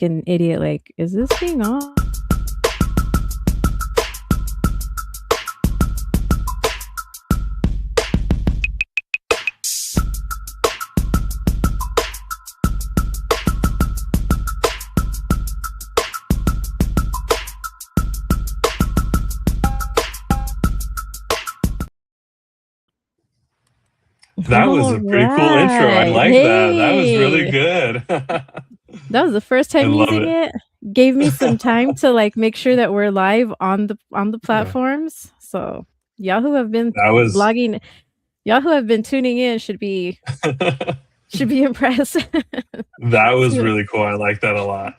an idiot, like, is this being on? That was a pretty cool intro. I Alright. like that. That was really Hey! good. That was the first I time love using it. it. Gave me some time to, like, make sure that we're live on the Yeah. platforms. So, y'all who have been That was logging y'all who have been tuning in should be impressed. that was So really cool. I like that a lot.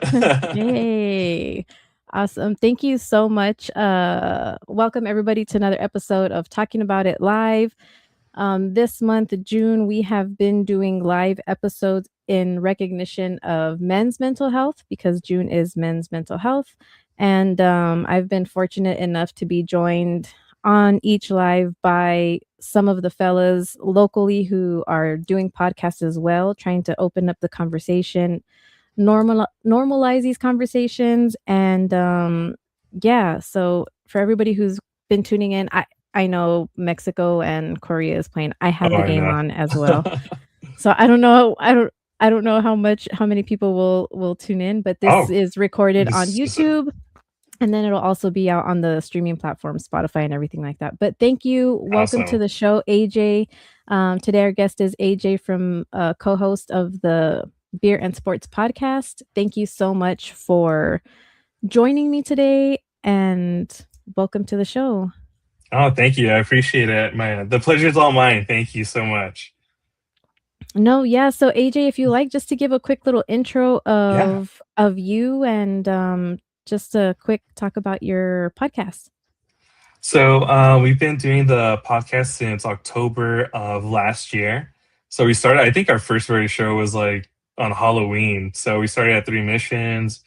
Yay. Awesome. Thank you so much. Welcome everybody to another episode of Talking About It Live. This month, June, we have been doing live episodes in recognition of men's mental health because June is men's mental health. And I've been fortunate enough to be joined on each live by some of the fellas locally who are doing podcasts as well, trying to open up the conversation, normalize these conversations. And yeah, so for everybody who's been tuning in, I know Mexico and Korea is playing. I have Oh, the I game know. on as well. So I don't know how many people will tune in, but this Oh, is recorded on this is YouTube, and then it'll also be out on the streaming platform, Spotify and everything like that. But thank you. Welcome to awesome. the show, AJ. Today our guest is AJ from co-host of the Beer and Sports podcast. Thank you so much for joining me today, and welcome to the show. Oh, thank you. I appreciate it. The pleasure's all mine. Thank you so much. No, yeah. So AJ, if you like, just to give a quick little intro Yeah. of you and just a quick talk about your podcast. So we've been doing the podcast since October of last year. So we started, I think our first very show was like on Halloween. So we started at Three Missions,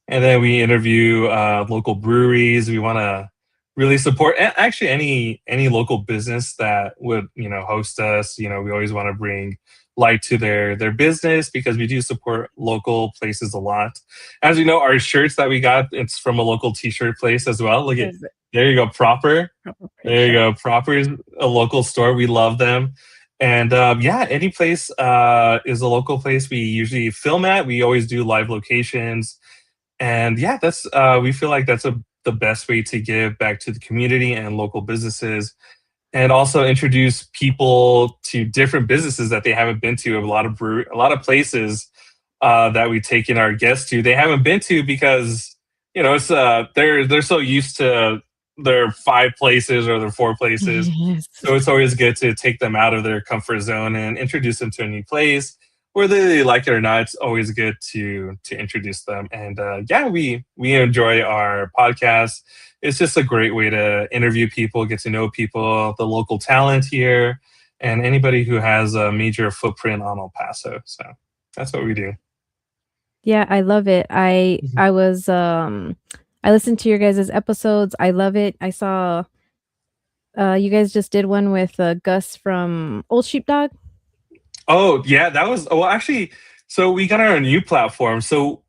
and then we interview local breweries. We want to really support actually any local business that would host us. We always want to bring light to their business because we do support local places a lot. As you know, our shirts that we got, it's from a local t-shirt place as well. Look at, Is it there you go, Proper. proper print There you shop? go. Proper is a local store. We love them. And yeah, any place is a local place we usually film at. We always do live locations. And yeah, that's we feel like that's the best way to give back to the community and local businesses, and also introduce people to different businesses that they haven't been to. A lot of places that we taken our guests to, they haven't been to because it's they're so used to their five places or their four places. Yes. So it's always good to take them out of their comfort zone and introduce them to a new place, whether they like it or not. It's always good to introduce them. And yeah, we enjoy our podcast. It's just a great way to interview people, get to know people, the local talent here, and anybody who has a major footprint on El Paso. So that's what we do. Yeah, I love it. Mhm. I listened to your guys' episodes. I love it. I saw you guys just did one with Gus from Old Sheepdog. Oh yeah, that was, well, actually, so we got our new platform. So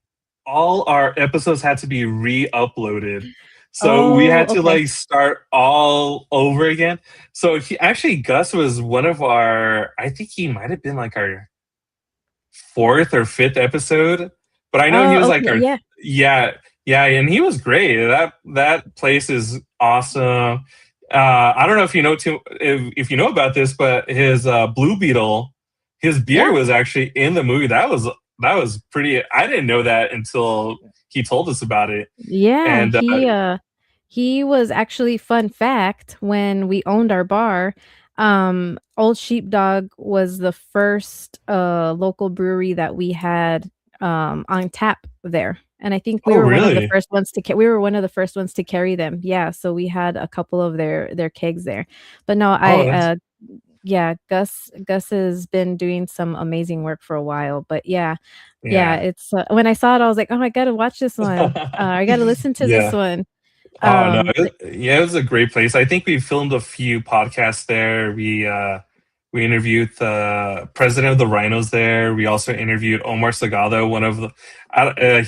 all our episodes had to be re-uploaded. So we Oh, had to okay. like start all over again. So Gus was one of our, I think he might have been like our fourth or fifth episode, but I know he Oh, was like okay. our, Yeah. yeah, yeah, and he was great. That place is awesome. I don't know if you know if you know about this, but his Blue Beetle, his beer Yeah. was actually in the movie. That was pretty. I didn't know that until he told us about it. Yeah, And he was actually, fun fact, when we owned our bar, Old Sheepdog was the first local brewery that we had on tap there. And I think we oh were one of the really? first ones to we were one of the first ones to carry them. Yeah, so we had a couple of their kegs there. But no, Oh, I that's yeah, Gus has been doing some amazing work for a while. But yeah, yeah, yeah. it's when I saw it, I was like, "Oh, I gotta watch this one. I gotta listen to this Yeah. one." Oh no, But yeah, it was a great place. I think we filmed a few podcasts there. We We interviewed the president of the Rhinos there. We also interviewed Omar Sagado, one of the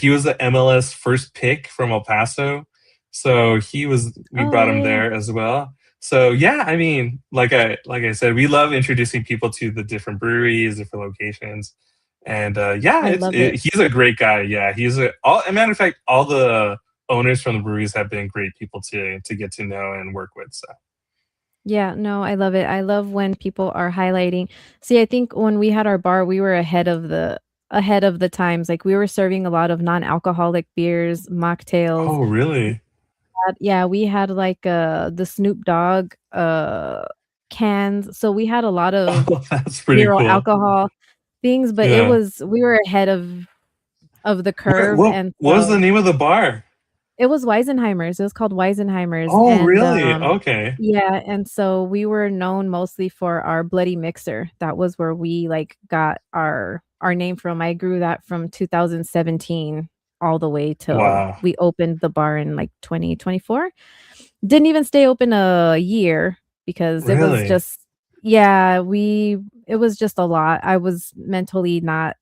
he was the MLS first pick from El Paso, so we Oh, brought yeah, him yeah. there as well. So yeah, I mean, like I said, we love introducing people to the different breweries, different locations, and yeah, I love it. he's a great guy. Yeah, as a matter of fact, all the owners from the breweries have been great people to get to know and work with. So Yeah, no, I love it. I love when people are highlighting. See, I think when we had our bar, we were ahead of the times. Like we were serving a lot of non-alcoholic beers, mocktails. oh really? Yeah, we had like the Snoop Dogg cans. So we had a lot of Oh, that's pretty 0 cool. alcohol things, but it Yeah. was we were ahead of the curve, and What was the so name of the bar? it was Weisenheimer's, it was called Weisenheimer's, Oh, and, really? Okay. yeah, and so we were known mostly for our Bloody Mixer. That was where we, like, got our name from. I grew that from 2017 all the way till Wow. we opened the bar in, like, 2024. Didn't even stay open a year because it was Really? just yeah, we it was just a lot. I was mentally not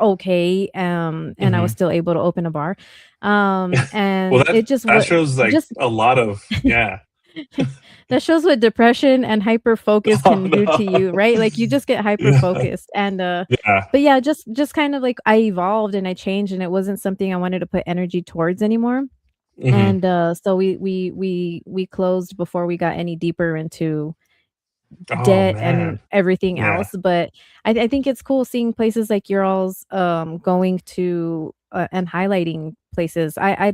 okay, and I was Mhm. still able to open a bar. Well, And it just that would shows, like, just a lot of yeah. that shows what depression and hyper focus Oh, can do to you, no. right? Like, you just get hyper Yeah. focused, and, Yeah. but yeah, just kind of like I evolved and I changed, and it wasn't something I wanted to put energy towards anymore, Mhm. and, so we closed before we got any deeper into Oh, debt and man. everything Yeah. else, but I think it's cool seeing places like your all's, going to, and highlighting places. I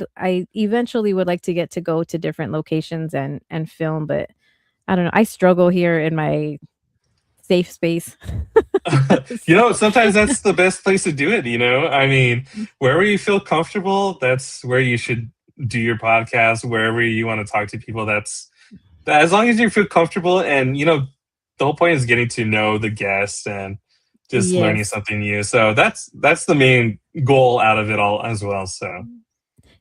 eventually would like to get to go to different locations and film, but I don't know, I struggle here in my safe space. So Sometimes that's the best place to do it, you know? I mean, wherever you feel comfortable, that's where you should do your podcast. Wherever you wanna talk to people, as long as you feel comfortable and, the whole point is getting to know the guests and just learning yes. something new. So that's the main goal out of it all as well. So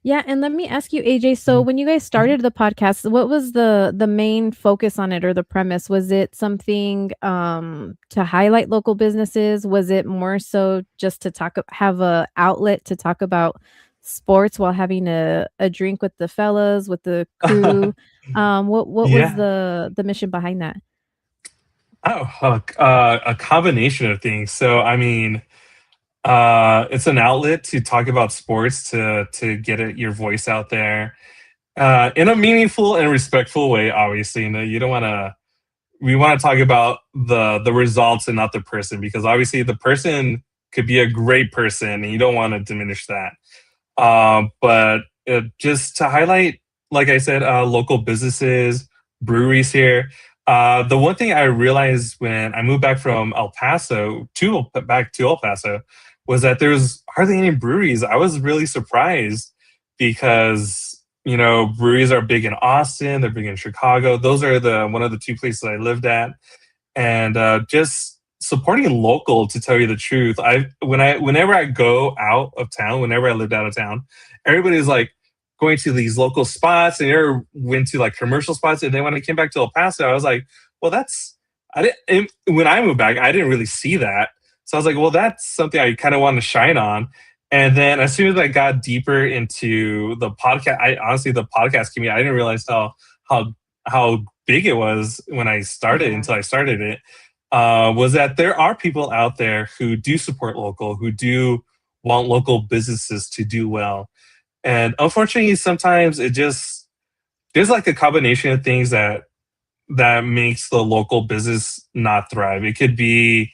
Yeah, and let me ask you, AJ, so mhm, when you guys mhm. started the podcast, what was the main focus on it or the premise? Was it something to highlight local businesses? Was it more so just to have a outlet to talk about sports while having a drink with the fellas, with the crew? What was Yeah. the mission behind that? Oh, a combination of things. So I mean, it's an outlet to talk about sports to get your voice out there in a meaningful and respectful way. Obviously, you don't want to. We want to talk about the results and not the person, because obviously the person could be a great person and you don't want to diminish that. But just to highlight, like I said, local businesses, breweries here. The one thing I realized when I moved back from El Paso back to El Paso was that there was hardly any breweries. I was really surprised because breweries are big in Austin, they're big in Chicago. Those are the one of the two places I lived at, and just supporting local. To tell you the truth, whenever I go out of town, whenever I lived out of town, everybody's like going to these local spots, and never went to like commercial spots. And then when I came back to El Paso, I was like, well, that's I didn't when I moved back, I didn't really see that. So I was like, well, that's something I kind of want to shine on. And then as soon as I got deeper into the podcast, I honestly the podcast community, I didn't realize how how big it was when I started Yeah. until I started it. Was that there are people out there who do support local, who do want local businesses to do well. And unfortunately, sometimes it just there's like a combination of things that makes the local business not thrive. It could be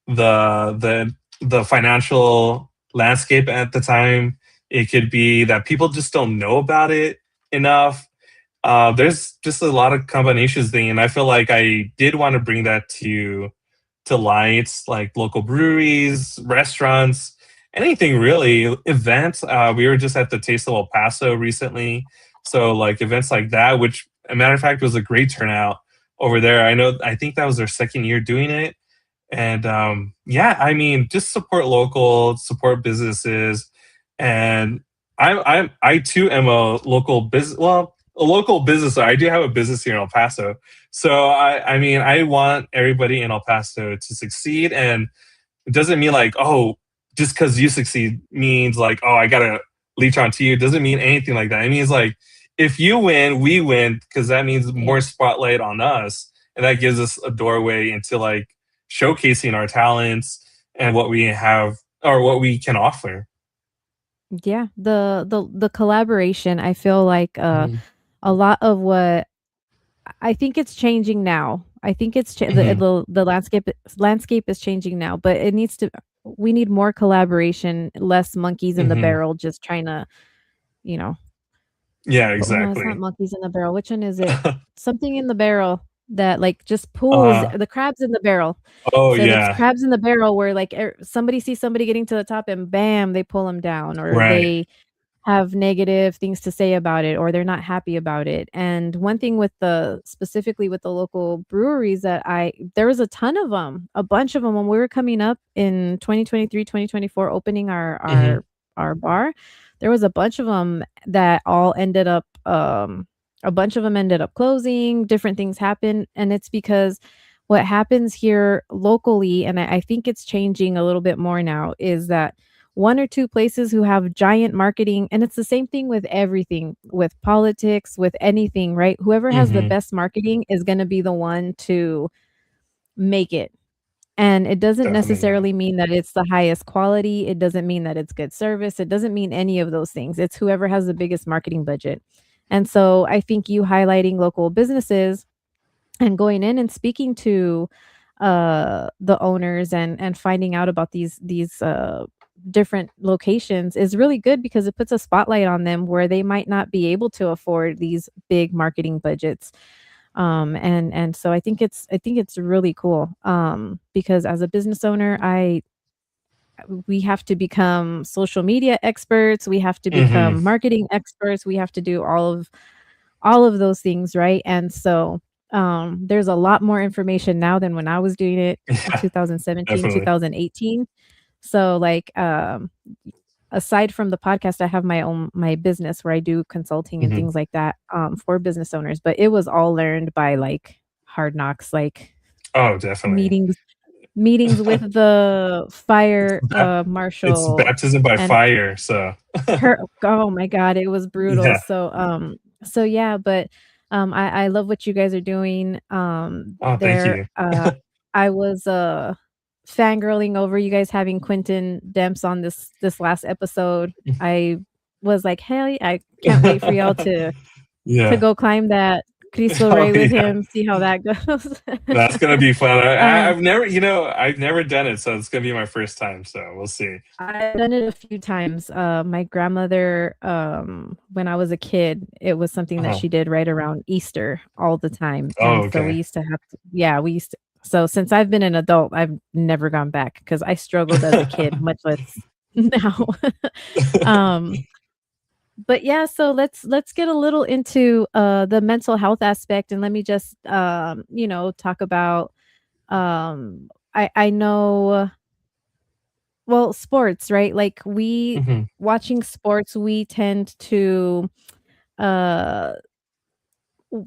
the financial landscape at the time. It could be that people just don't know about it enough. There's just a lot of combinations thing, and I feel like I did want to bring that to lights, like local breweries, restaurants, anything really, events. We were just at the Taste of El Paso recently, so like events like that, which a matter of fact was a great turnout over there. I think that was their second year doing it, and yeah, I mean, just support local, support businesses, and I too am a local business. Well, a local business. I do have a business here in El Paso, so I mean, I want everybody in El Paso to succeed, and it doesn't mean like, oh, just because you succeed means like, oh, I gotta leech onto you. It doesn't mean anything like that. It means like, if you win, we win, because that means more Yeah. spotlight on us, and that gives us a doorway into like showcasing our talents and what we have or what we can offer. Yeah, the collaboration, I feel like, Mhm. a lot of what I think it's changing now. I think it's Mhm. the landscape is changing now, but it needs to we need more collaboration, less monkeys in the Mhm. barrel just trying to, you know, Yeah, but no, it's not exactly. monkeys in the barrel. Which one is it? Something in the barrel that, like, just pulls uh, the crabs in the barrel. oh So it's yeah, crabs in the barrel where, like, somebody sees somebody getting to the top and bam, they pull them down, or right. they have negative things to say about it, or they're not happy about it. And one thing with the specifically with the local breweries that I there was a ton of them, a bunch of them when we were coming up in 2023, 2024, opening Mhm. our bar. There was a bunch of them that all ended up, a bunch of them ended up closing, different things happened, and it's because what happens here locally, and I think it's changing a little bit more now, is that 1 or 2 places who have giant marketing, and it's the same thing with everything, with politics, with anything, right? Whoever has the Mhm. best marketing is gonna be the one to make it, and it doesn't Definitely. necessarily mean that it's the highest quality, it doesn't mean that it's good service, it doesn't mean any of those things, it's whoever has the biggest marketing budget. And so I think you highlighting local businesses and going in and speaking to the owners and finding out about these different locations is really good because it puts a spotlight on them where they might not be able to afford these big marketing budgets. And so I think it's really cool, because as a business owner, I we have to become social media experts, we have to Mhm. become marketing experts, we have to do all of those things, right? And so, there's a lot more information now than when I was doing it in Yeah, 2017, definitely. 2018. So, like, aside from the podcast, I have my business where I do consulting and Mhm. things like that, for business owners, but it was all learned by, like, hard knocks, like, Oh, definitely. meetings meetings with the fire, Ba it's marshal baptism by and fire, so her oh my god, it was brutal. yeah. So yeah, but, I love what you guys are doing, Oh, thank there, you. I was, fangirling over you guys having Quentin Demps on this last episode. I was like, "Hell yeah, I can't wait for y'all to Yeah. go climb that Cristo Oh, Rey with yeah. him, see how that goes." That's gonna be fun. Um I've never, I've never done it, so it's gonna be my first time, so we'll see. I've done it a few times. My grandmother, when I was a kid, it was something that Uh-huh. she did right around Easter all the time, Oh, and so we okay. used to have to yeah, we used to so since I've been an adult, I've never gone back because I struggled as a kid, much less now. Um, but yeah, so let's get a little into, the mental health aspect, and let me just, talk about, I know well, sports, right? Like, we Mhm. watching sports, we tend to, uh,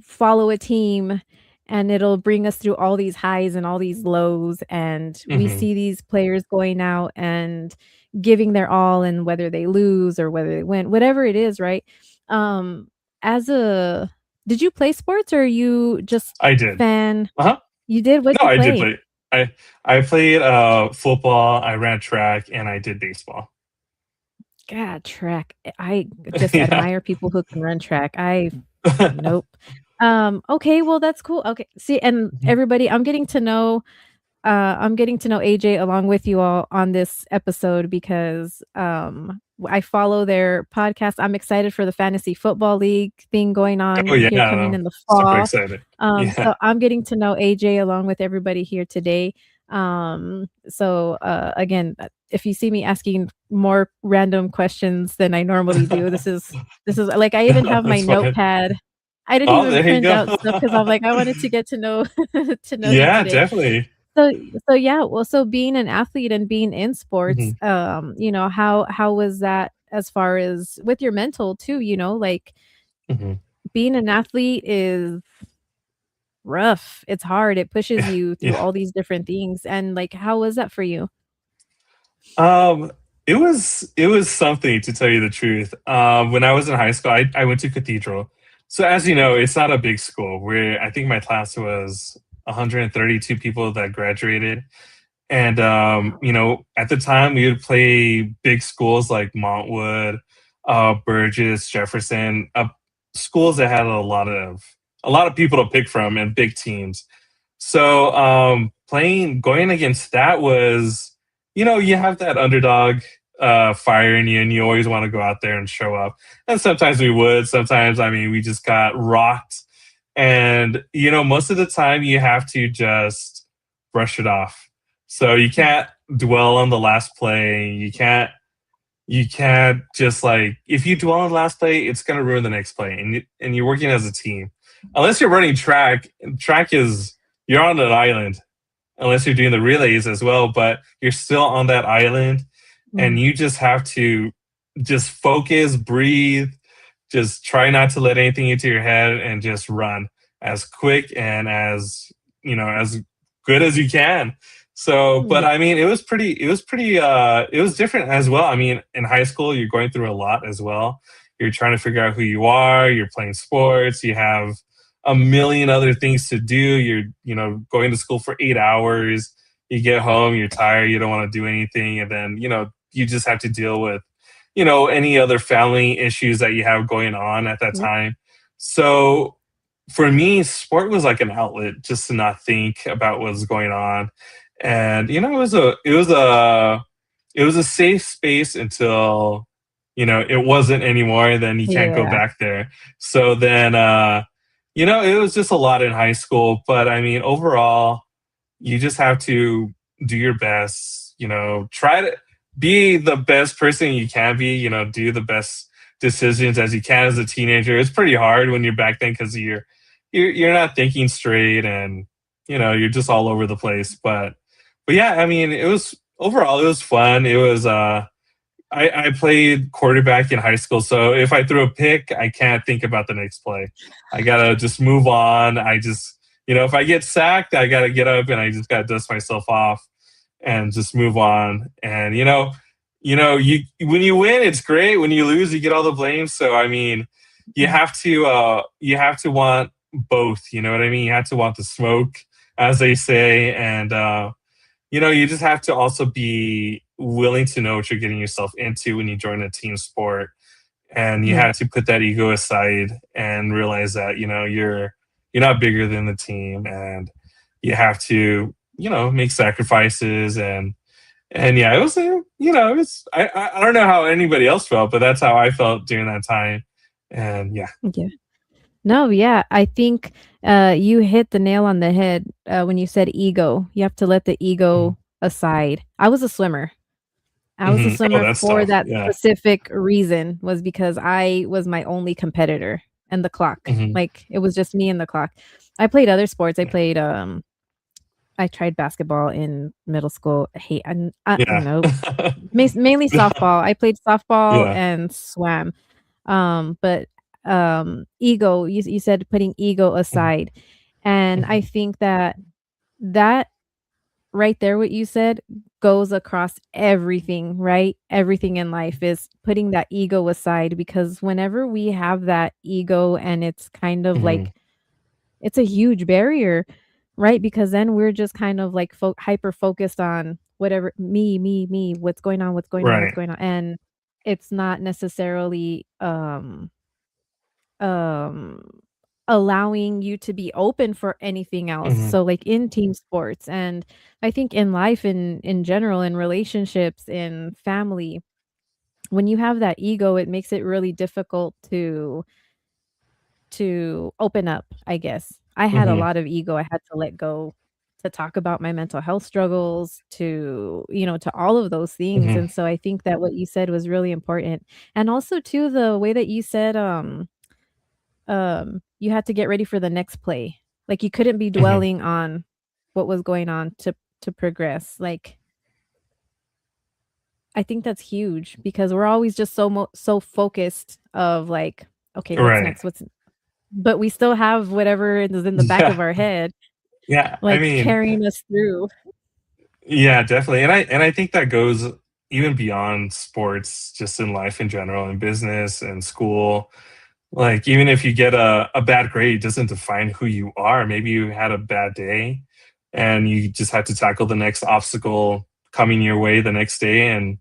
follow a team, and it'll bring us through all these highs and all these lows, and we Mhm. see these players going out and giving their all, and whether they lose or whether they win, whatever it is, right? Um, as a did you play sports or you just I did. fan? Uh-huh. You did? What'd No, you I did play? play. I I played, football, I ran track, and I did baseball. God, track. I just Yeah. admire people who can run track. I nope. Okay, well, that's cool. Okay. See, and Mhm. everybody, I'm getting to know AJ along with you all on this episode because I follow their podcast. I'm excited for the fantasy football league thing going Oh, on yeah, here coming in the super fall. excited. Yeah. So I'm getting to know AJ along with everybody here today. Again, if you see me asking more random questions than I normally do, this is like I even have my That's fine. notepad. I didn't Oh, even there you print go. out stuff because I'm like, I wanted to get to know to know you Yeah, today. definitely. So so yeah, well, so being an athlete and being in sports, Mhm. how was that as far as with your mental too, like Mhm. being an athlete is rough. It's hard. It pushes you through Yeah. all these different things. And like, how was that for you? Um, it was something, to tell you the truth. When I was in high school, I went to Cathedral. So as you know, it's not a big school. Where I think my class was 132 people that graduated. And at the time we would play big schools like Montwood, Burgess, Jefferson, schools that had a lot of people to pick from and big teams. So going against that was, you have that underdog fire in you, and you always want to go out there and show up. And sometimes we would. Sometimes, I mean, we just got rocked. And most of the time, you have to just brush it off. So you Mhm. can't dwell on the last play. You can't just, like, if you dwell on the last play, it's gonna ruin the next play, and you're working as a team. Unless you're running track. Track is, you're on an island, unless you're doing the relays as well, but you're still on that island, and Mm. you just have to just focus, breathe, just try not to let anything into your head, and just run as quick and as good as you can. So, but Yeah. I mean, it was different as well. I mean, in high school, you're going through a lot as well. You're trying to figure out who you are, you're playing sports, you have a million other things to do. You're, going to school for 8 hours. You get home, you're tired, you don't want to do anything. And then, you just have to deal with, any other family issues that you have going on at that Yep. time. So for me, sport was like an outlet just to not think about what's going on. And, it was a safe space until, it wasn't anymore. Then you can't go Yeah. back there. So then, it was just a lot in high school. But I mean, overall, you just have to do your best, try to be the best person you can be, do the best decisions as you can as a teenager. It's pretty hard when you're back then, because you're not thinking straight, and you're just all over the place. But yeah, I mean, it was fun. I played quarterback in high school, so if I throw a pick, I can't think about the next play. I gotta just move on. If I get sacked, I gotta get up and I just gotta dust myself off and just move on. And you when you win, it's great. When you lose, you get all the blame. So I mean, Mm. you have to want both. You know what I mean? You have to want the smoke, as they say, and you just have to also be willing to know what you're getting yourself into when you join a team sport. And you Yeah. have to put that ego aside and realize that, you're not bigger than the team, and you have to, make sacrifices. And yeah, it was, I don't know how anybody else felt, but that's how I felt during that time. And yeah. Yeah. No, yeah, I think, you hit the nail on the head, when you said ego. You have to let the ego aside. I was a swimmer. I was a Oh, swimmer that's for tough. that Yeah. specific reason, was because I was my only competitor and the clock. Hmm. Like, it was just me and the clock. I played other sports. I tried basketball in middle school. I hate Yeah. nope. Mainly softball. I played softball Yeah. and swam. But, ego, you said putting ego aside, and I Mhm. think that that right there, what you said, goes across everything, right? Everything in life is putting that ego aside, because whenever we have that ego and it's kind of Mhm. like it's a huge barrier, right? Because then we're just kind of like hyper focused on whatever me, what's going on, what's going on, what's Right. going on. And it's not necessarily um allowing you to be open for anything else. Mhm. So like in team sports, and I think in life, in general, in relationships, in family, when you have that ego, it makes it really difficult to open up, I guess. I had a Mhm. lot of ego I had to let go, to talk about my mental health struggles, to all of those things. Mhm. And so I think that what you said was really important. And also too, the way that you said, you had to get ready for the next play. Like, you couldn't be Mhm. dwelling on what was going on to progress. Like, I think that's huge, because we're always just so focused of like, okay, what's Right. next? What's but we still have whatever is in the back Yeah, of our head, yeah. I like, mean, carrying us through. yeah, definitely. And I think that goes even beyond sports, just in life in general, in business and school. Like even if you get a bad grade, it doesn't define who you are. Maybe you had a bad day and you just had to tackle the next obstacle coming your way the next day, and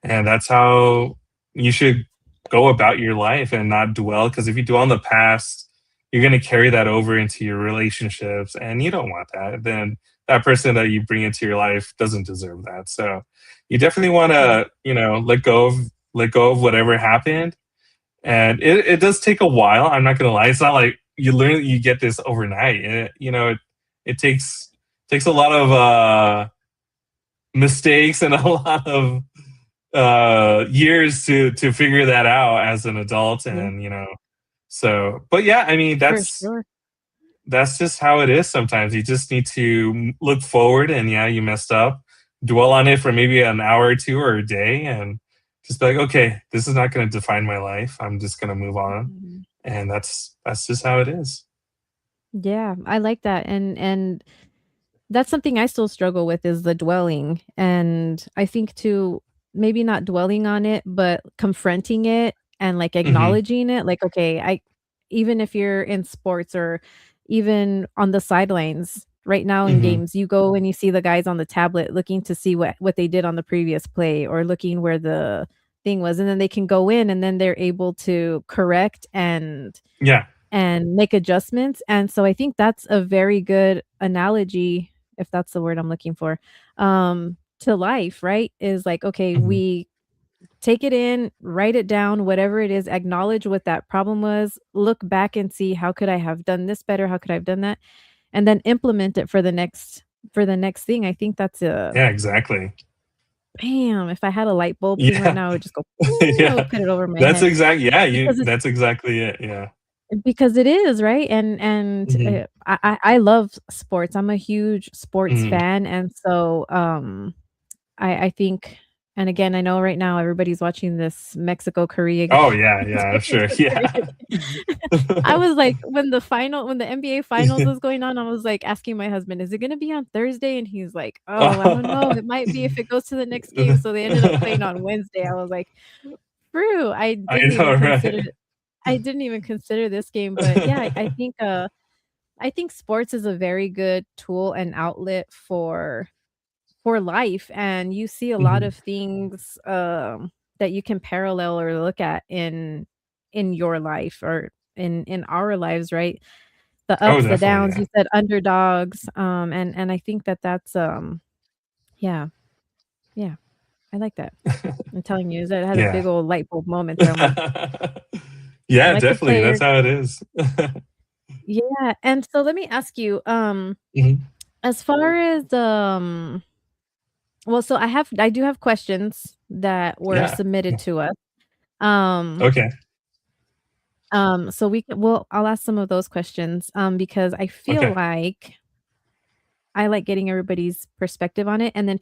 that's how you should go about your life and not dwell, because if you dwell on the past, you're going to carry that over into your relationships, and you don't want that. Then that person that you bring into your life doesn't deserve that. So you definitely want Yeah, to, let go of whatever happened. And it does take a while. I'm not going to lie. It's not like you get this overnight. It takes a lot of mistakes and a lot of years to figure that out as an adult. yeah, And so, but yeah, I mean, for that's sure. that's just how it is. Sometimes you just need to look forward, and yeah, you messed up, dwell on it for maybe an hour or two or a day, and just be like, okay, this is not going to define my life. I'm just going to move on. Mhm. And that's just how it is. Yeah, I like that, and that's something I still struggle with is the dwelling, and I think too, maybe not dwelling on it, but confronting it and, like, Hmm. acknowledging it, like, okay, I even if you're in sports or even on the sidelines right now in Hmm. games, you go and you see the guys on the tablet looking to see what they did on the previous play or looking where the thing was, and then they can go in and then they're able to correct Yeah. and make adjustments, and so I think that's a very good analogy, if that's the word I'm looking for, to life, right? Is like, okay, Hmm. we take it in, write it down, whatever it is, acknowledge what that problem was, look back and see how could I have done this better, how could I have done that, and then implement it for the next thing. I think that's a Yeah, exactly. bam, if I had a light bulb thing right Yeah. now, I would just go, "Ping," I would Yeah. put it over my That's head exact yeah, you because it's that's exactly it. Yeah. because it is, right? And, Hmm. I love sports. I'm a huge sports Hmm. fan, and so, I think and again, I know right now everybody's watching this Mexico-Korea Oh yeah, yeah, sure. Mexico-Korea Yeah. I was like, when the NBA finals was going on, I was, like, asking my husband, "Is it gonna be on Thursday?" And he's like, "Oh, I don't know. It might be if it goes to the next game." So they ended up playing on Wednesday. I was like, "True." I know, right? I didn't even consider this game, but yeah, I think sports is a very good tool and outlet for life, and you see a lot Mhm. of things, that you can parallel or look at in your life or in our lives, right? The Oh, ups, the definitely, downs, yeah. you said underdogs, and I think that that's, yeah, yeah, I like that. I'm telling you, I had a Yeah. big old light bulb moment there. I'm like, Yeah, like a definitely, player. that's how it is. Yeah, and so let me ask you, Mhm. as far as, well, so I do have questions that were Yeah. submitted to us. Um, Okay, so I'll ask some of those questions, because I feel okay. like I like getting everybody's perspective on it, and then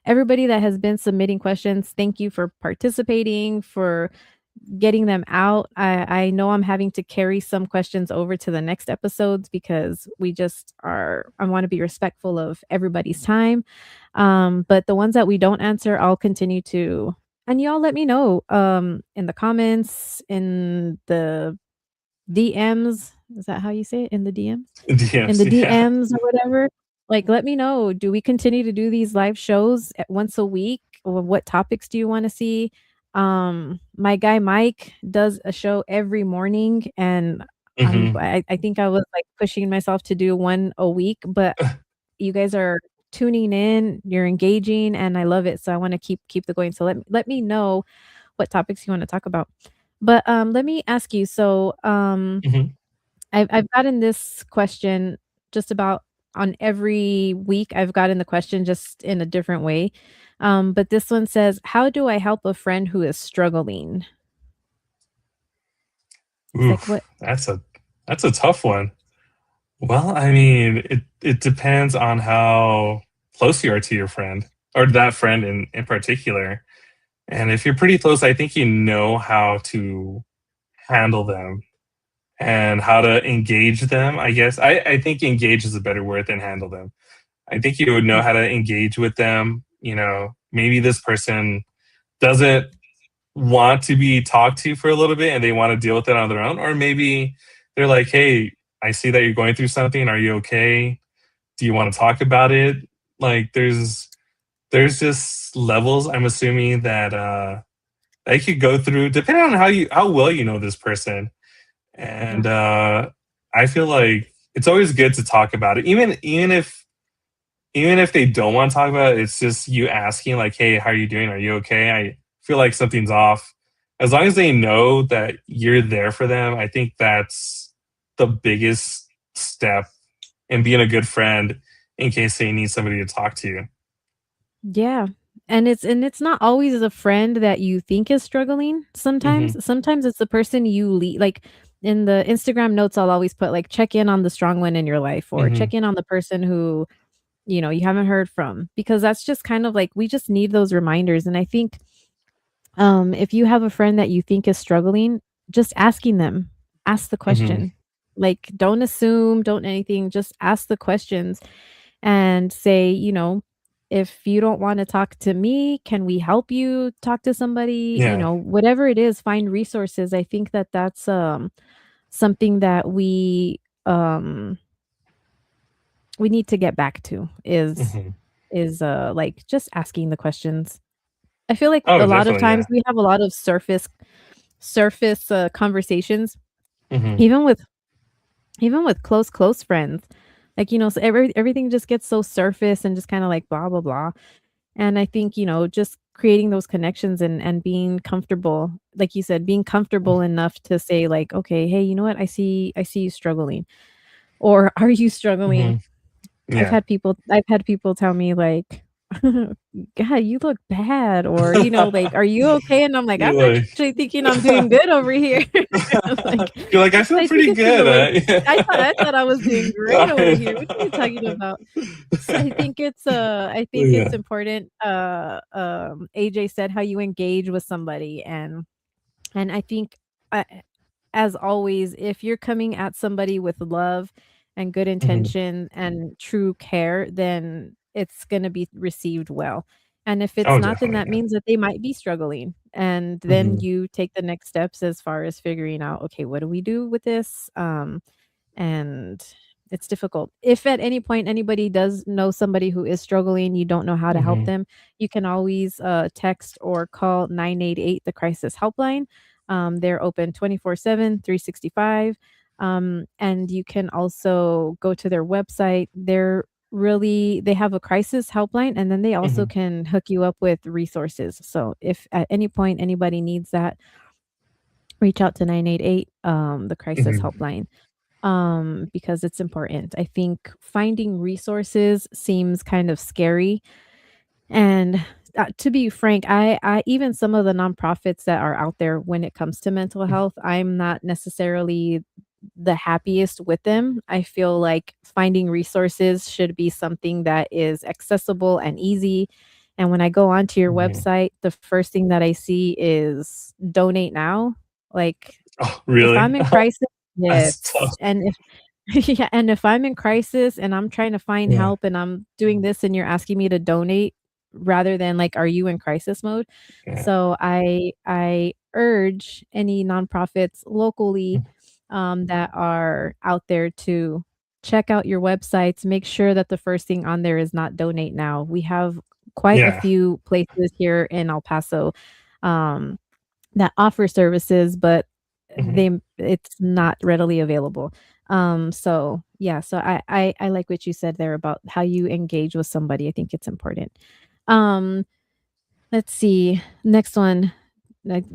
everybody that has been submitting questions, thank you for participating, for getting them out. I know I'm having to carry some questions over to the next episodes because I wanna be respectful of everybody's time. But the ones that we don't answer, I'll continue to and y'all let me know, in the comments, in the DMs. Is that how you say it? In the DMs? In DMs, the yeah. DMs or whatever. Like, let me know, do we continue to do these live shows at once a week? Or what topics do you wanna see? My guy Mike does a show every morning, and Mhm. I think I was, like, pushing myself to do one a week, but you guys are tuning in, you're engaging, and I love it, so I wanna keep the going. So let me know what topics you wanna talk about. But, let me ask you, so, Mhm. I've gotten this question just about on every week, I've gotten the question just in a different way. But this one says, "How do I help a friend who is struggling?" It's like, Oof, what that's a tough one. Well, I mean, it depends on how close you are to your friend, or that friend in particular. And if you're pretty close, I think you know how to handle them. and how to engage them. I guess I think engage is a better word than handle them. I think you would know how to engage with them. Maybe this person doesn't want to be talked to for a little bit and they want to deal with it on their own, or maybe they're like, hey, I see that you're going through something, are you okay? Do you want to talk about it? Like there's just levels, I'm assuming, that you could go through depending on how well you know this person. Yeah. And I feel like it's always good to talk about it, even if they don't want to talk about it. It's just you asking, like, hey, how are you doing, are you okay? I feel like something's off. As long as they know that you're there for them, I think that's the biggest step in being a good friend in case they need somebody to talk to. Yeah. And it's not always a friend that you think is struggling. Hmm. Sometimes it's the person you like in the Instagram notes I'll always put like check in on the strong one in your life or Hmm. check in on the person who, you haven't heard from because that's just kind of like we just need those reminders. And I think if you have a friend that you think is struggling, just asking them, ask the Hmm. question. Like, don't assume, don't anything, just ask the questions and say, if you don't want to talk to me, can we help you talk to somebody? Yeah. Whatever it is, find resources. I think that that's something that we need to get back to Hmm. is like just asking the questions. I feel like Oh, a lot of definitely. times Yeah. we have a lot of surface, conversations, Hmm. even with close friends. Like, so everything just gets so surface and just kinda like blah, blah, blah. And I think, just creating those connections and being comfortable, like you said, being comfortable enough to say like, "Okay, hey, you know what? I see you struggling," or "Are you struggling?" Hmm. Yeah. I've had people tell me like, "God, you look bad," or, like, "Are you okay?" And I'm like, "I'm You're like, actually thinking I'm doing good over here." Like, you're like, I feel I think pretty it's in the good. way Yeah. I thought I was doing great over here. What are you talking about? So I think it's Yeah. important, AJ said how you engage with somebody, and I think, uh, as always, if you're coming at somebody with love and good Hmm. intention and true care, then it's gonna be received well. And if it's Oh, not, then definitely. that Yeah. means that they might be struggling. And then Hmm. you take the next steps as far as figuring out, okay, what do we do with this? And it's difficult. If at any point anybody does know somebody who is struggling, you don't know how to help Hmm. them, you can always text or call 988, the crisis helpline. They're open 24/7, 365. And you can also go to their website. They have a crisis helpline and then they also Hmm. can hook you up with resources. So if at any point anybody needs that, reach out to 988, the crisis Hmm. helpline, because it's important. I think finding resources seems kind of scary. And to be frank, I even some of the nonprofits that are out there when it comes to mental health, I'm not necessarily the happiest with them. I feel like finding resources should be something that is accessible and easy. And when I go onto your Hmm. website, the first thing that I see is donate now. Like Oh, if really? I'm in crisis, That's yes, tough. and if yeah, and if I'm in crisis and I'm trying to find Yeah. help and I'm doing this and you're asking me to donate rather than like, "Are you in crisis mode?" Yeah. So I urge any nonprofits locally, that are out there to check out your websites, make sure that the first thing on there is not "Donate now." We have quite a Yeah. few places here in El Paso, um that offer services, but Hmm. it's not readily available. So yeah, so I like what you said there about how you engage with somebody. I think it's important. Um, let's see. Next one. Like,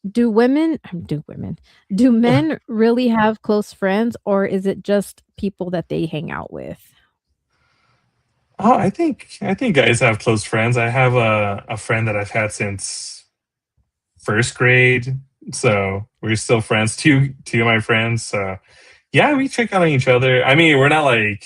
do women do men really have close friends or is it just people that they hang out with? Oh, I think guys have close friends. I have a friend that I've had since first grade, so we're still friends. Two of my friends. So yeah, we check on each other. I mean, we're not like,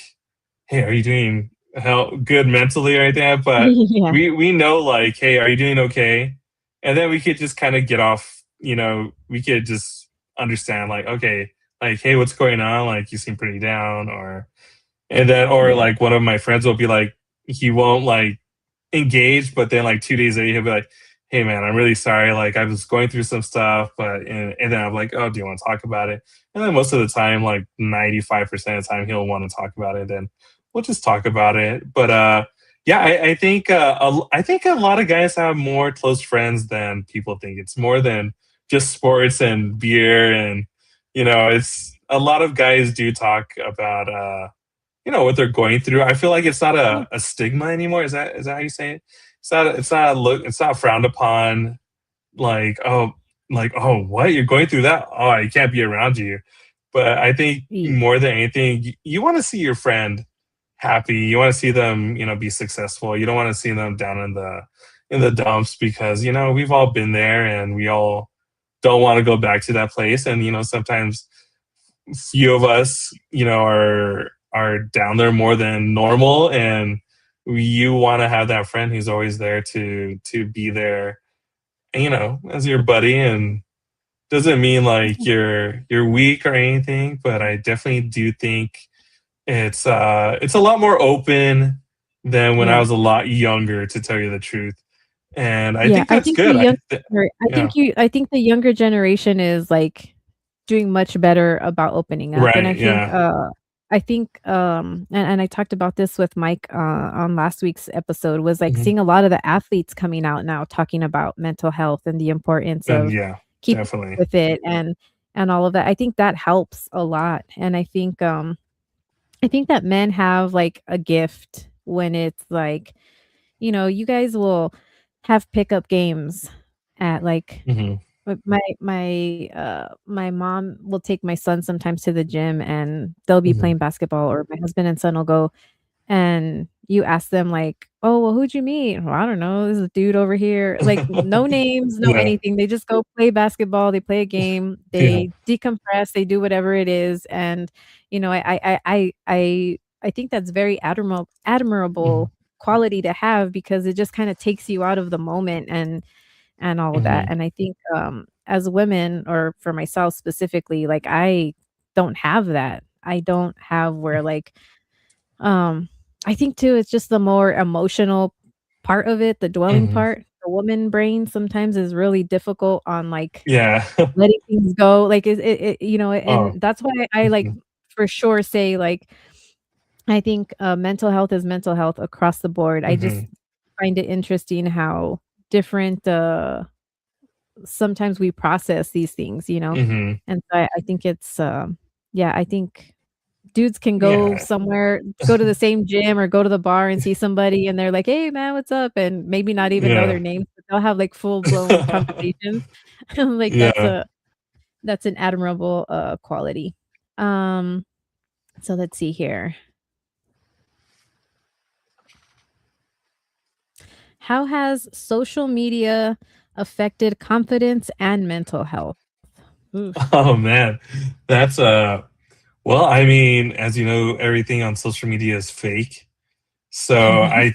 hey, are you doing how good mentally or anything like that? But Yeah. we know, like, hey, are you doing okay? And then we could just kind of get off. We could just understand, like, okay, like, hey, what's going on? Like, you seem pretty down, and then, or Yeah. like one of my friends will be like, he won't like engage, but then like 2 days later, he'll be like, hey man, I'm really sorry. Like, I was going through some stuff, and then I'm like, oh, do you want to talk about it? And then most of the time, like 95% of the time, he'll want to talk about it. Then we'll just talk about it. But yeah, I think a lot of guys have more close friends than people think. It's more than just sports and beer, and it's a lot of guys do talk about what they're going through. I feel like it's not Yeah. a stigma anymore. Is that how you say it? It's not frowned upon. Like, oh, what, you're going through that? Oh, I can't be around you. But I think Yeah. more than anything, you want to see your friend happy. You want to see them, be successful. You don't want to see them down in the dumps, because we've all been there, and we all don't want to go back to that place. And sometimes few of us, are down there more than normal, and you want to have that friend who's always there to be there, as your buddy. And doesn't mean like you're weak or anything, but I definitely do think it's a lot more open than when I Yeah. was a lot younger, to tell you the truth. And I Yeah, think that's good. Yeah. I think the younger generation is, like, doing much better about opening up, and Right. Yeah. I think, and I talked about this with Mike, on last week's episode, was, like, Hmm. seeing a lot of the athletes coming out now talking about mental health and the importance And of yeah, keeping definitely. with it and all of that. I think that helps a lot, and I think that men have, like, a gift when it's, like, you guys will have pickup games at, like, Hmm. my mom will take my son sometimes to the gym, and they'll be Hmm. playing basketball, or my husband and son will go, and you ask them like, "Oh, well, who'd you meet?" "Well, I don't know, this is a dude over here." Like, no names, no Yeah. anything. They just go play basketball, they play a game, Yeah. they decompress, they do whatever it is, and, I think that's very Hmm. admirable quality to have, because it just kinda takes you out of the moment and all of that, Hmm. and I think, as women, or for myself specifically, like, I don't have that. I don't have where, like, um, I think too, it's just the more emotional part of it, the dwelling Hmm. part. The woman brain sometimes is really difficult on, like, Yeah. letting things go, like, Oh. and that's why I, like, Mhm. for sure say, like, I think, mental health is mental health across the board. I just Mhm. find it interesting how different, sometimes we process these things, Mhm. and so I think it's, yeah, I think dudes can go Yeah. somewhere, go to the same gym or go to the bar and see somebody, and they're like, "Hey, man, what's up?" And maybe not even know their Yeah. names, but they'll have, like, full-blown conversations. Like, Yeah. that's an admirable, quality. Um, so let's see here. How has social media affected confidence and mental health? Oof. Oh, man. That's, well, I mean, as you know, everything on social media is fake. So Right.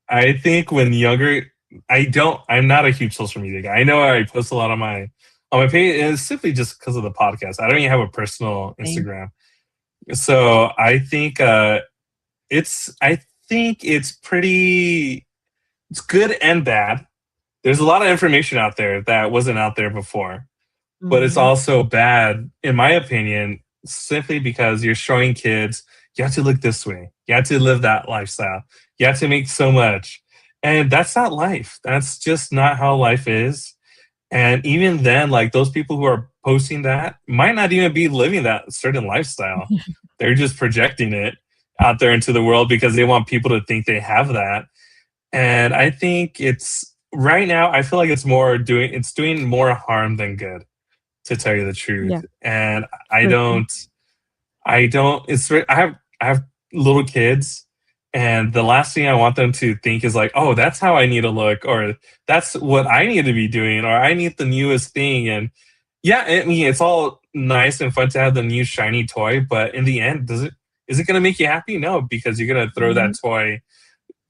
I think when younger, I'm not a huge social media guy. I know I post a lot on my page, and it's simply just because of the podcast. I don't even have a personal Same. Instagram. So I think it's good and bad. There's a lot of information out there that wasn't out there before, but it's Mhm. also bad, in my opinion, simply because you're showing kids you have to look this way, you have to live that lifestyle, you have to make so much. And that's not life. That's just not how life is. And even then, like, those people who are posting that might not even be living that certain lifestyle. They're just projecting it out there into the world because they want people to think they have that. And I think it's right now, I feel like it's doing more harm than good, to tell you the truth. Yeah, And for sure. I don't it's I have little kids, and the last thing I want them to think is like, oh, that's how I need to look, or that's what I need to be doing, or I need the newest thing. And yeah, I mean, it's all nice and fun to have the new shiny toy, but in the end, is it going to make you happy? No, because you're going to throw that Mhm. toy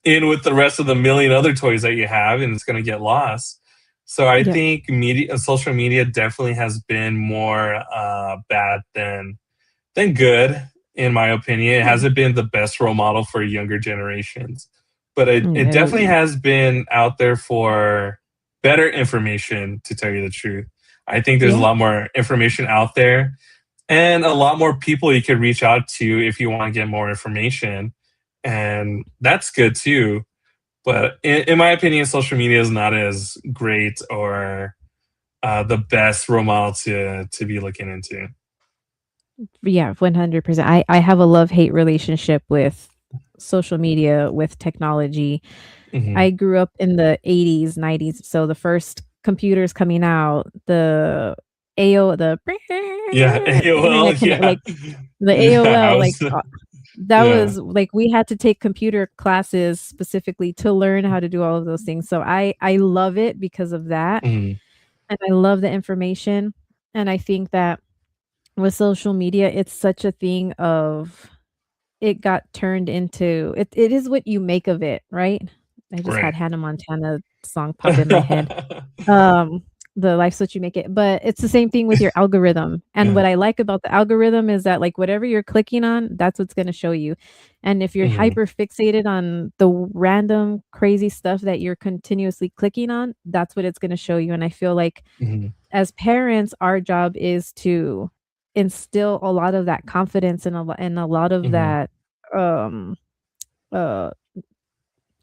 in with the rest of the million other toys that you have, and it's going to get lost. So I Yep. think social media definitely has been more bad than good, in my opinion. It Yeah. hasn't been the best role model for younger generations, but it definitely No. has been out there for better information, to tell you the truth. I think there's a Yeah. lot more information out there and a lot more people you could reach out to if you want to get more information. And that's good too. But in my opinion, social media is not as great or the best role model to be looking into. Yeah, 100%. I have a love-hate relationship with social media, with technology. Hmm. I grew up in the '80s, '90s, so the first computers coming out, the the Yeah, AOL. internet connect, Yeah, like, the yeah. I AOL, like, was. that Yeah. was like, we had to take computer classes specifically to learn how to do all of those things, so I love it because of that, Mhm. and I love the information, and I think that with social media, it's such a thing of it got turned into it is what you make of it, right? I just Right. had Hannah Montana song pop in my head. Um, the life's what you make it, but it's the same thing with your algorithm, and Yeah. what I like about the algorithm is that, like, whatever you're clicking on, that's what's gonna show you, and if you're Mhm. hyper fixated on the random crazy stuff that you're continuously clicking on, that's what it's gonna show you, and I feel like Mhm. as parents, our job is to instill a lot of that confidence and a lot of Mhm. that, um, uh,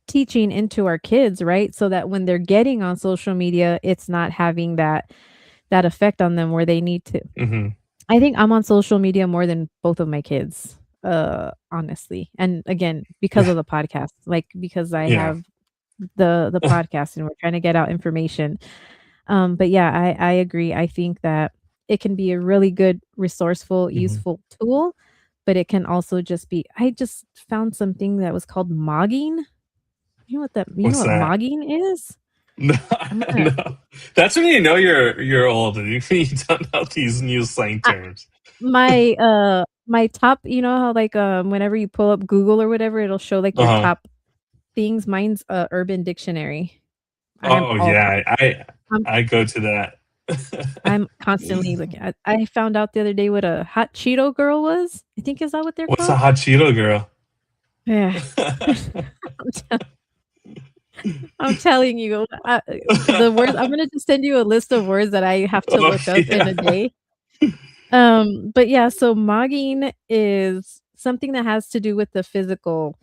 teaching into our kids, right? So that when they're getting on social media, it's not having that effect on them where they need to. Mhm. I think I'm on social media more than both of my kids, honestly, and again, because of the podcast, like, because I Yeah. have the podcast and we're trying to get out information. But yeah, I agree. I think that it can be a really good, resourceful, Mhm. useful tool, but it can also just be I just found something that was called mogging. You know What's what that? mogging is? No, I'm gonna no. That's when you know you're old and you don't know these new slang I terms. my top, you know how, like, whenever you pull up Google or whatever, it'll show, like, your Uh-huh. top things. Mine's, Urban Dictionary. I am Oh all caught yeah, I I'm I go to that. I'm constantly looking at I found out the other day what a hot Cheeto girl was. I think is that what they're What's a called? hot Cheeto girl? Yeah. I'm tell I'm telling you, the words I'm gonna just send you a list of words that I have to look Okay, up in a yeah. day. But yeah, so mogging is something that has to do with the physical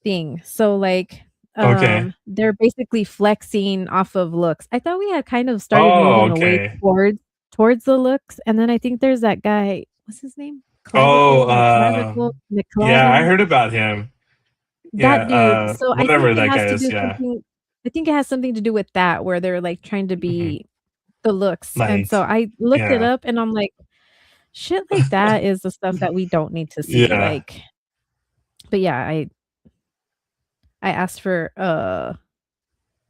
thing. So, like, Okay. they're basically flexing off of looks. I thought we had kind of started Oh, moving away okay. towards the looks, and then I think there's that guy, what's his name? Oh, yeah, I McLavin? heard about him. Yeah, That dude. So I think whatever it that has guy to is, do yeah. something I think it has something to do with that, where they're, like, trying to Mhm. be the looks, and Like, so I looked it yeah. up and I'm like, shit like that is the stuff that we don't need to see, Yeah. like but yeah, I asked for,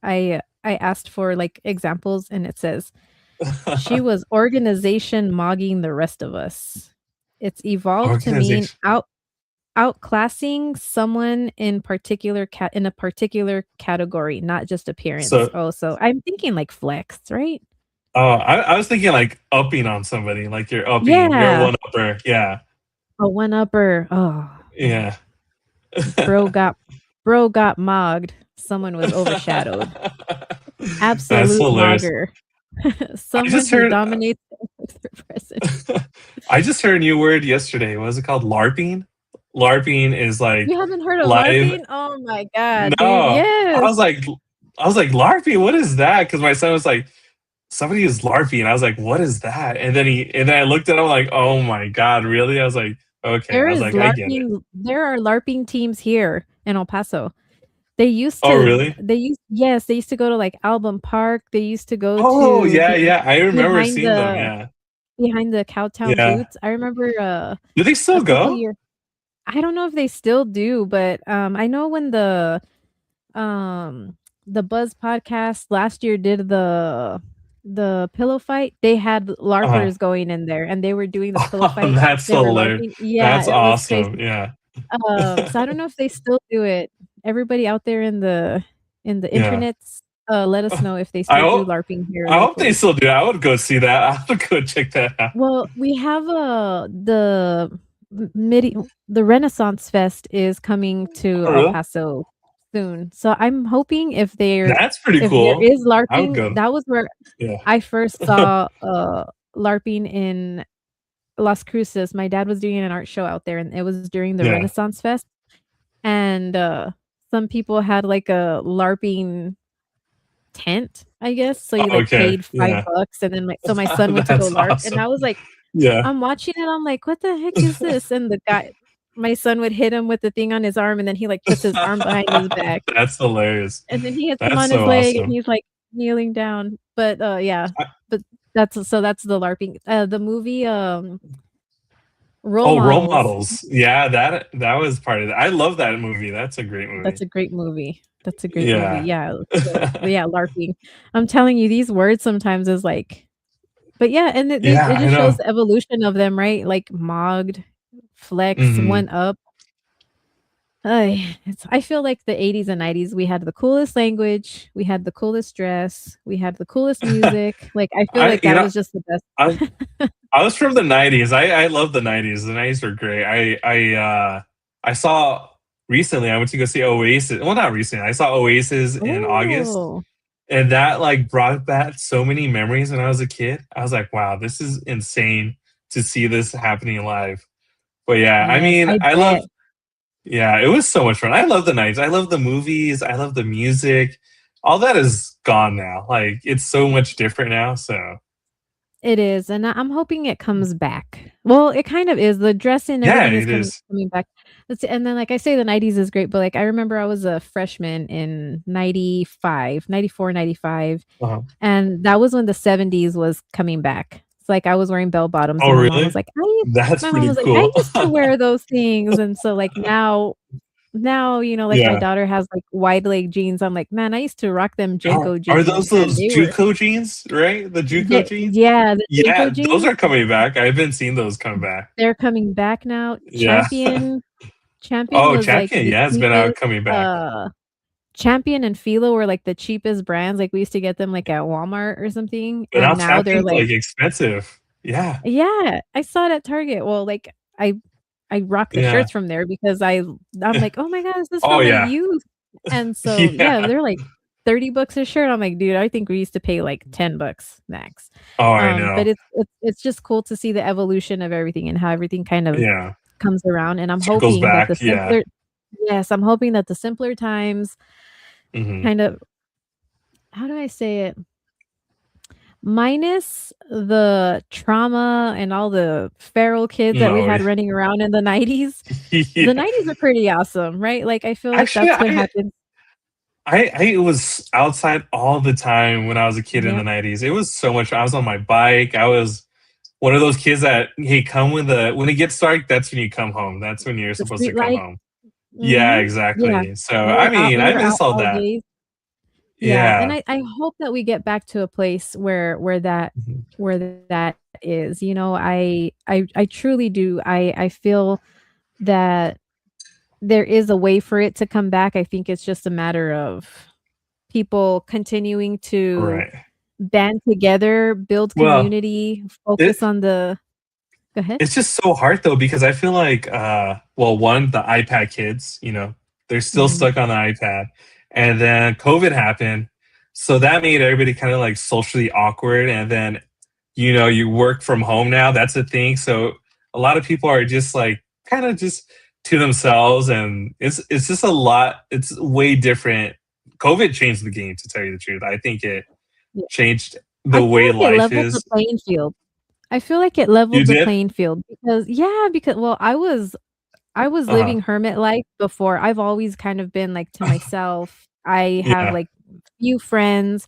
I asked for, like, examples, and it says, "She was organization mogging the rest of us." It's evolved to mean Organization. outclassing someone in a particular category, not just appearance. So, Oh, so I'm thinking like flex, right? I was thinking like upping on somebody, like you're upping, you're a Yeah, one upper. Yeah. a one-upper. Oh, man. Yeah. Bro got bro got mogged. Someone was overshadowed. That's Absolute hilarious. mogger. I Someone just who heard dominates with their presence. I just heard a new word yesterday. What is it called? LARPing? LARPing is like You haven't heard of live. LARPing? Oh my god, dude, No. I yes. was like LARPing, what is that? Because my son was like, somebody is LARPing. I was like, what is that? And then I looked at him like, oh my God, really? I was like, okay. I was like, I get it. There are LARPing teams here in El Paso. Oh, really? They used to go to, like, Album Park, they used to go Oh, to yeah, yeah. I remember behind seeing them. the Yeah. behind the Cowtown Yeah. Boots. I remember, Do they a still couple go? year I don't know if they still do, but, I know when um, the Buzz podcast last year did the pillow fight, they had Uh-huh. LARPers going in there, and they were doing the pillow Oh, fight. that's They were hilarious. LARPing. Yeah, That's it was awesome. crazy. Yeah. So I don't know if they still do it. Everybody out there in the Yeah. internets, let us know if they I still do hope LARPing here I hope they locally. still do. I would go see that. I would go check that out. Well, we have midi the Renaissance Fest is coming to Oh, El really? Paso soon. So I'm hoping That's pretty if there cool. is I would LARPing, go. that was where Yeah. I first saw LARPing in Las Cruces. My dad was doing an art show out there and it was during the Yeah. Renaissance Fest and some people had like a LARPing tent, I guess. So you Oh, like okay. paid Yeah. $5 and then my son went to go That's LARP and awesome. I was like Yeah. I'm watching it, I'm like, "What the heck is this?" And the guy my son would hit him with the thing on his arm, and then he, like, puts his arm behind his back, That's hilarious. and then he hits him That's on his so leg, and awesome. he's, like, kneeling down. But, yeah, I but that's the LARPing. The movie, Role Oh, Role Models, Models. Yeah, that was part of it. I love that movie. That's a great that's movie. a great movie. That's a great movie, Yeah. yeah, so yeah, LARPing. I'm telling you, these words sometimes is, like but, yeah, and Yeah, it I just shows know. the evolution of them, right? Like, Mogged, Flex, Mhm. 1 Up. I feel like the '80s and '90s, we had the coolest language, we had the coolest dress, we had the coolest music, like, I feel I like you that know, was just the I best. I was from the '90s. I love the '90s. The '90s were great. I saw recently. I went to go see Oasis. Well, not recently. I saw Oasis in August, Oh, and that like brought back so many memories when I was a kid. I was like, wow, this is insane to see this happening live. But yeah, I yes, mean, I I love. bet. Yeah, it was so much fun. I love the '90s. I love the movies. I love the music. All that is gone now. Like it's so much different now. So It is, and I'm hoping it comes back. Well, it kind of is, the dress and yeah, everything is it is. coming back. Let's see and then, like I say, the '90s is great, but, like, I remember I was a freshman in '95, '94, '95. Uh-huh. And that was when the '70s was coming back. It's like I was wearing bell bottoms Oh, and really? That's my mom pretty was like, "I cool. used to wear those things," and so, like, now, like, my Yeah. daughter has, like, wide leg jeans, I'm like, "Man, I used to rock them JNCO Are jeans, and those they were" JUCO jeans, right? The JUCO jeans? Yeah, the Yeah, JNCO those jeans, are coming back. I've been seeing those come back. they're coming back now. Yeah. Champion Oh, was, like, Champion, the yeah, it's been out cheapest, coming back. Champion and Fila were, like, the cheapest brands, like, we used to get them, like, at Walmart or something, But now and now they're, Champion's, like like, expensive. Yeah, yeah, I saw it at Target. Well, like, I rock the yeah. shirts from there because I'm like, "Oh my god, this is Oh, from my yeah. youth." And so, yeah, Yeah. they're like $30 a shirt. I'm like, "Dude, I think we used to pay like $10 max." Oh, I But know. it's just cool to see the evolution of everything and how everything kind of Yeah. comes around, and I'm Circles hoping that back, yeah. I'm hoping that the simpler times Mhm. kind of how do I say it? Minus the trauma and all the feral kids that we No, had running around in the '90s. The yeah. '90s are pretty awesome, right? Like, I feel like Actually, that's what happened. I was outside all the time when I was a kid in the Yep, '90s. It was so much I was on my bike. I was one of those kids that, "Hey, come when it gets dark, that's when you come home. That's when you're the supposed to street come light. home." Yeah, Mhm. Yeah. exactly. So, I mean, We I were out miss all all that. day. Yeah, and Yeah. I hope that we get back to a place Mhm. where that is, I truly do. I feel that there is a way for it to come back. I think it's just a matter of people continuing to Right. band together, build Well, community, it focus on the Go ahead. it's just so hard though because I feel like well, one, the iPad kids, they're still Mhm. stuck on the iPad. And then COVID happened. So that made everybody kind of like socially awkward. And then, you work from home now. That's a thing. So a lot of people are just like kind of just to themselves and it's just a lot. It's way different. COVID changed the game to tell you the truth. I think it Yeah. changed I the feel way like it life leveled the is. playing field. I feel like it You leveled the did? playing field because well, I was Uh-huh. living hermit life before. I've always kind of been, like, to myself. I have, Yeah. like, few friends.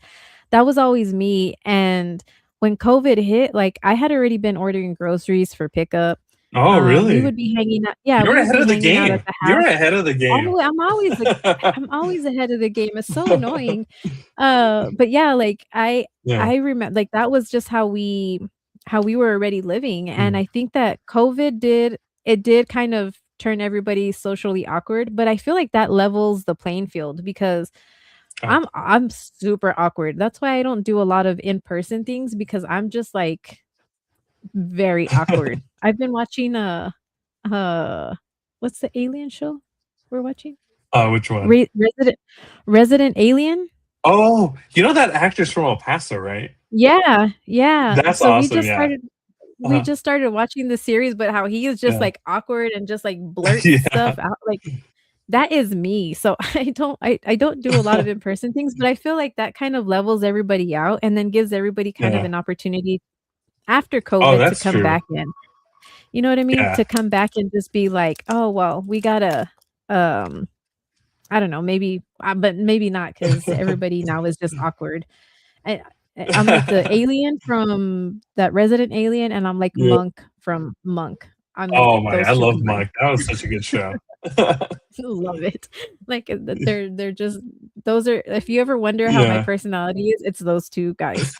That was always me, and when COVID hit, like, I had already been ordering groceries for pickup. Oh, We really? would be hanging out yeah, You're we would ahead be of the hanging out at game. the You're house. ahead of the game. Alway I'm always ahead of the game, it's so annoying. But yeah, like, Yeah. I remember like, that was just how we were already living, and Mhm. I think that COVID did kind of turn everybody socially awkward, but I feel like that levels the playing field because Oh. I'm super awkward. That's why I don't do a lot of in-person things because I'm just, like, very awkward. I've been watching, uh, what's the alien show we're watching? Which one? Resident Alien? Oh, you know that actor's from El Paso, right? Yeah, yeah. That's So awesome. Yeah. we Uh, just started watching the series, but how he is just, yeah. like, awkward and just, like, blurts Yeah. stuff out, like, that is me. So I don't do a lot of in-person things, but I feel like that kind of levels everybody out and then gives everybody kind of Yeah. an opportunity after Oh, COVID to that's come true. back in. You know what I mean? Yeah. To come back and just be like, "Oh, well, we gotta, um" I don't know, maybe, but maybe not because everybody now is just awkward. I I'm like the alien from that Resident Alien, and I'm like Yeah. Monk from Monk. I'm Oh like my, those I 2 love combined. Mike. That was such a good show. Love it. Like, they're just those are if you ever wonder how my Yeah. personality is, it's those 2 guys.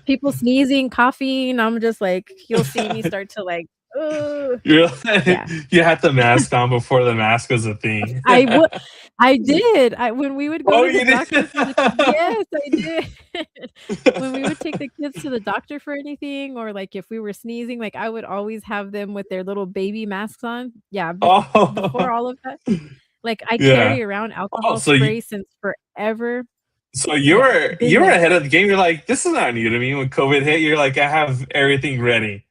People sneezing, coughing, I'm just like you'll see me start to like, "Ugh." You're Yeah. you had the mask on before the mask was a thing. I would I did. I when we would go Oh, to the you did? doctor for the yes, I did. When we would take the kids to the doctor for anything or, like, if we were sneezing, like, I would always have them with their little baby masks on. Yeah, before Oh, all of that, like, I yeah. carry around Oh, alcohol so you spray since forever. so Yeah, you been were there. ahead of the game. You're like, "This is not new to me." When COVID hit, you're like, "I have everything ready."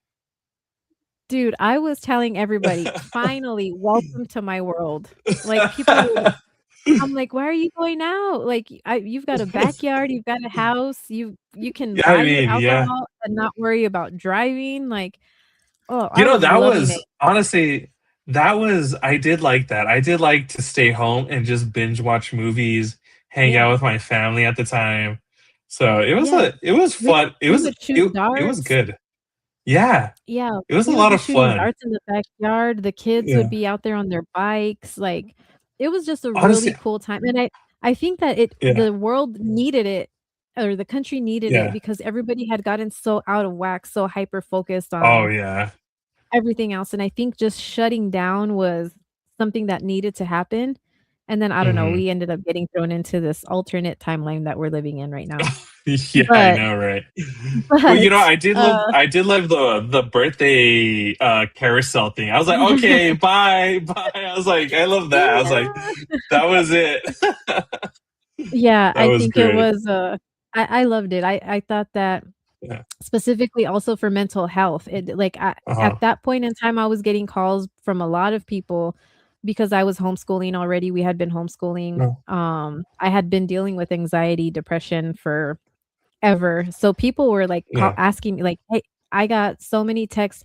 Dude, I was telling everybody, "Finally, welcome to my world." Like, people would I'm like, "Why are you going out? Like, you've got a backyard, you've got a house, you can Yeah, I buy your mean, yeah. alcohol and not worry about driving." Like, oh, You I know, was that loving it. was honestly, that was I did like that. I did like to stay home and just binge watch movies, hang out Yeah, with my family at the time. So, yeah. it was We fun. we would shoot It was darts. good. Yeah. Yeah, It was a we would lot be of shooting fun. darts in the backyard, the kids would Yeah. be out there on their bikes, like, it was just a Honestly, really cool time, and I think that yeah. the world needed it, or the country needed it Yeah. because everybody had gotten so out of whack, so hyper focused Oh, on yeah. everything else, and I think just shutting down was something that needed to happen, and then, I don't know, Mhm. we ended up getting thrown into this alternate timeline that we're living in right now. Yeah, I But know, right? Well, you know, but, I did love the birthday, carousel thing. I was like, "Okay, bye, bye." I was like, I love that. I was like, yeah. that was it. Yeah, That I was think it great. was, I loved it. I thought that Yeah. specifically also for mental health, it like, at Uh-huh. that point in time, I was getting calls from a lot of people because I was homeschooling already, we had been homeschooling, No. I had been dealing with anxiety, depression forever, so people were, like, Yeah. asking me, like, "Hey," I got so many texts,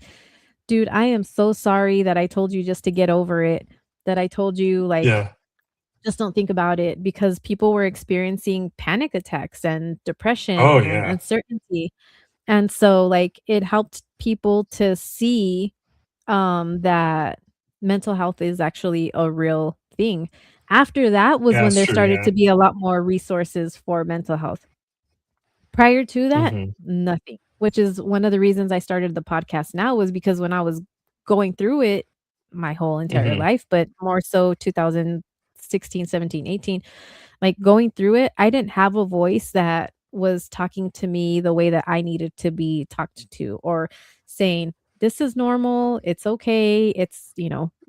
"Dude, I am so sorry that I told you just to get over it, that I told you, like, Yeah. just don't think about it," because people were experiencing panic attacks and Oh, depression and yeah. uncertainty, and so, like, it helped people to see, that mental health is actually a real thing. After that was Yeah, when it's there true, started yeah. to be a lot more resources for mental health. Prior to that, Mhm. nothing, which is one of the reasons I started the podcast now was because when I was going through it my whole entire Mhm. life, but more so 2016, 17, 18, like, going through it, I didn't have a voice that was talking to me the way that I needed to be talked to or saying, "This is normal, it's okay, it's"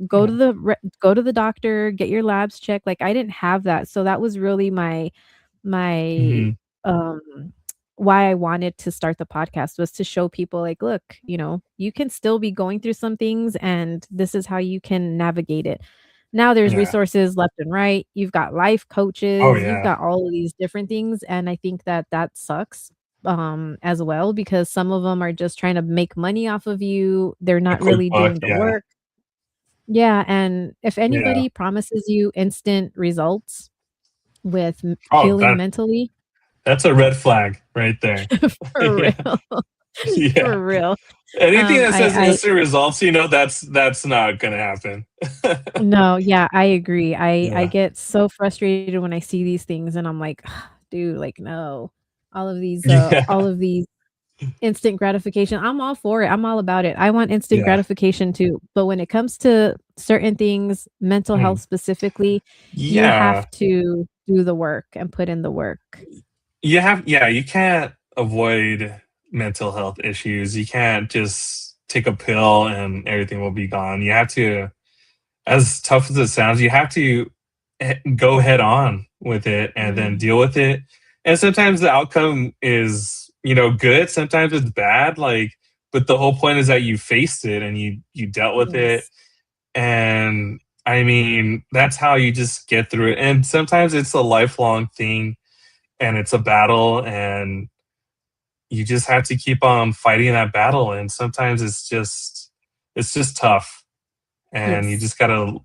"Go to Yeah. go to the doctor, get your labs checked," like, I didn't have that, so that was really my, Mhm. um why I wanted to start the podcast was to show people like, "Look, you can still be going through some things, and this is how you can navigate it." Now there's Yeah. resources left and right. You've got life Oh, coaches, you've yeah. got all of these different things, and I think that that sucks, as well because some of them are just trying to make money off of you. They're A not quick really buck, doing the yeah. work. Yeah, and if Yeah. anybody promises you instant results with Oh, healing mentally, that's a red flag right there. for Yeah. real. Yeah. For real. Anything that says I instant results, you know, that's not gonna happen. no, yeah, I agree. I Yeah. get so frustrated when I see these things and I'm like, "Dude, like, no." Yeah. All of these instant gratification. I'm all for it. I'm all about it. I want instant Yeah. gratification too. But when it comes to certain things, mental health Mm. specifically, you Yeah. have to do the work and put in the work. Yeah, you can't avoid mental health issues. You can't just take a pill and everything will be gone. You have to, as tough as it sounds, you have to go head on with it and then Mhm. deal with it. And sometimes the outcome is, good. Sometimes it's bad. Like, but the whole point is that you faced it and you dealt with it. Yes. And I mean, that's how you just get through it. And sometimes it's a lifelong thing and it's a battle and you just have to keep on fighting that battle. And sometimes it's just tough and you Yes. just gotta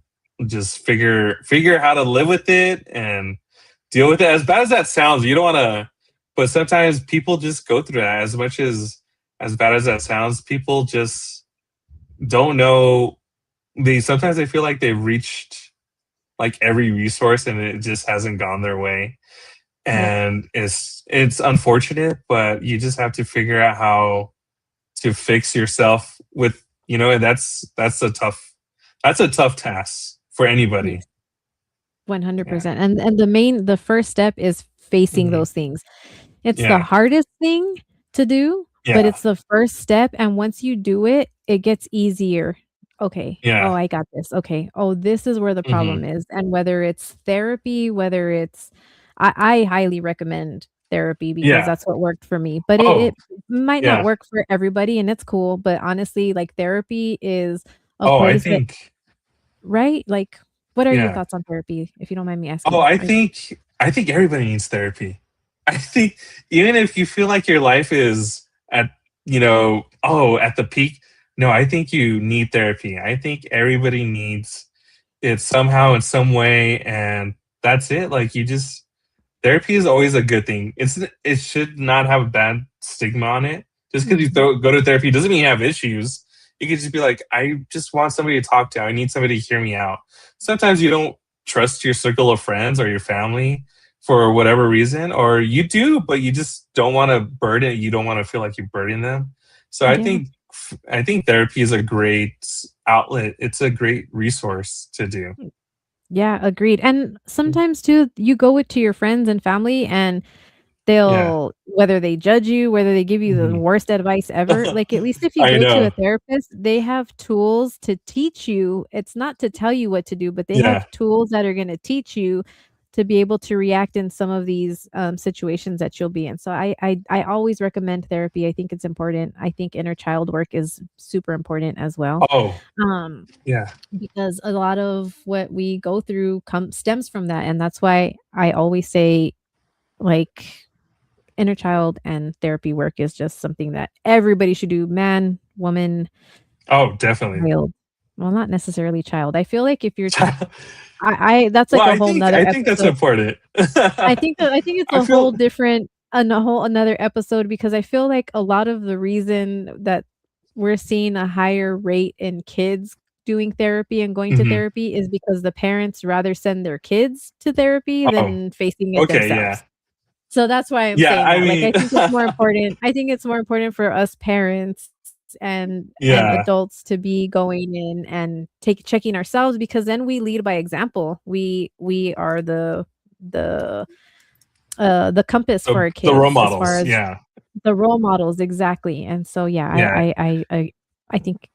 just figure how to live with it and deal with it. As bad as that sounds, you don't want to, but sometimes people just go through that. As bad as that sounds, people just don't know. They sometimes they feel like they've reached like every resource and it just hasn't gone their way, Yep. and it's unfortunate, but you just have to figure out how to fix yourself with, and that's a tough task for anybody. Yes. 100%. Yeah. And the first step is facing Hmm. those things. It's the Yeah. hardest thing to do, but Yeah. it's the first step, and once you do it, it gets easier. Okay. Oh, Yeah. I got this. Okay. Oh, this is where the Hmm. problem is. And whether it's therapy, whether it's I highly recommend therapy because Yeah. that's what worked for me. But Oh, it might not yeah. work for everybody and it's cool. But honestly, like therapy is a Oh, I place that think, right? Like, what are your yeah. thoughts on therapy, if you don't mind me Oh, asking? I think everybody needs therapy. I think even if you feel like your life is at the peak, no, I think you need therapy. I think everybody needs it somehow in some way, and that's it. Like you just therapy is always a good thing. It should not have a bad stigma on it. Just because you Mhm. go to therapy doesn't mean you have issues. You could just be like, I just want somebody to talk to. I need somebody to hear me out. Sometimes you don't trust your circle of friends or your family for whatever reason, or you do, but you just don't want to burden. You don't want to feel like you burden them. So Yeah. I think therapy is a great outlet. It's a great resource to do. Yeah, agreed, and sometimes too, you go it to your friends and family, and Yeah. they'll whether they judge you, whether they give you the Mhm. worst advice ever, like, at least if you I go to a know. therapist, they have tools to teach you. It's not to tell you what to do, but they Yeah. have tools that are gonna teach you to be able to react in some of these, situations that you'll be in. So I always recommend therapy. I think it's important. I think inner child work is super important as well. Oh, Um yeah. because a lot of what we go through stems from that, and that's why I always say, like, inner child and therapy work is just something that everybody should do, man, woman, Oh, definitely. child. Well, not necessarily child. I feel like if you're I that's Well, like a I whole think 'nother I think that's episode. important. I think it's I a whole feel different and a whole another episode because I feel like a lot of the reason that we're seeing a higher rate in kids doing therapy and going to Mhm. therapy is because the parents rather send their kids to therapy Oh, than facing it okay, yeah. themselves. So that's why I'm Yeah, saying I that. Like, mean I think it's more important for us parents and yeah. adults to be going in and take checking ourselves because then we lead by example. We are the the compass for our The role kids as far models, as yeah. the role models, exactly, and so, yeah, Yeah. I think,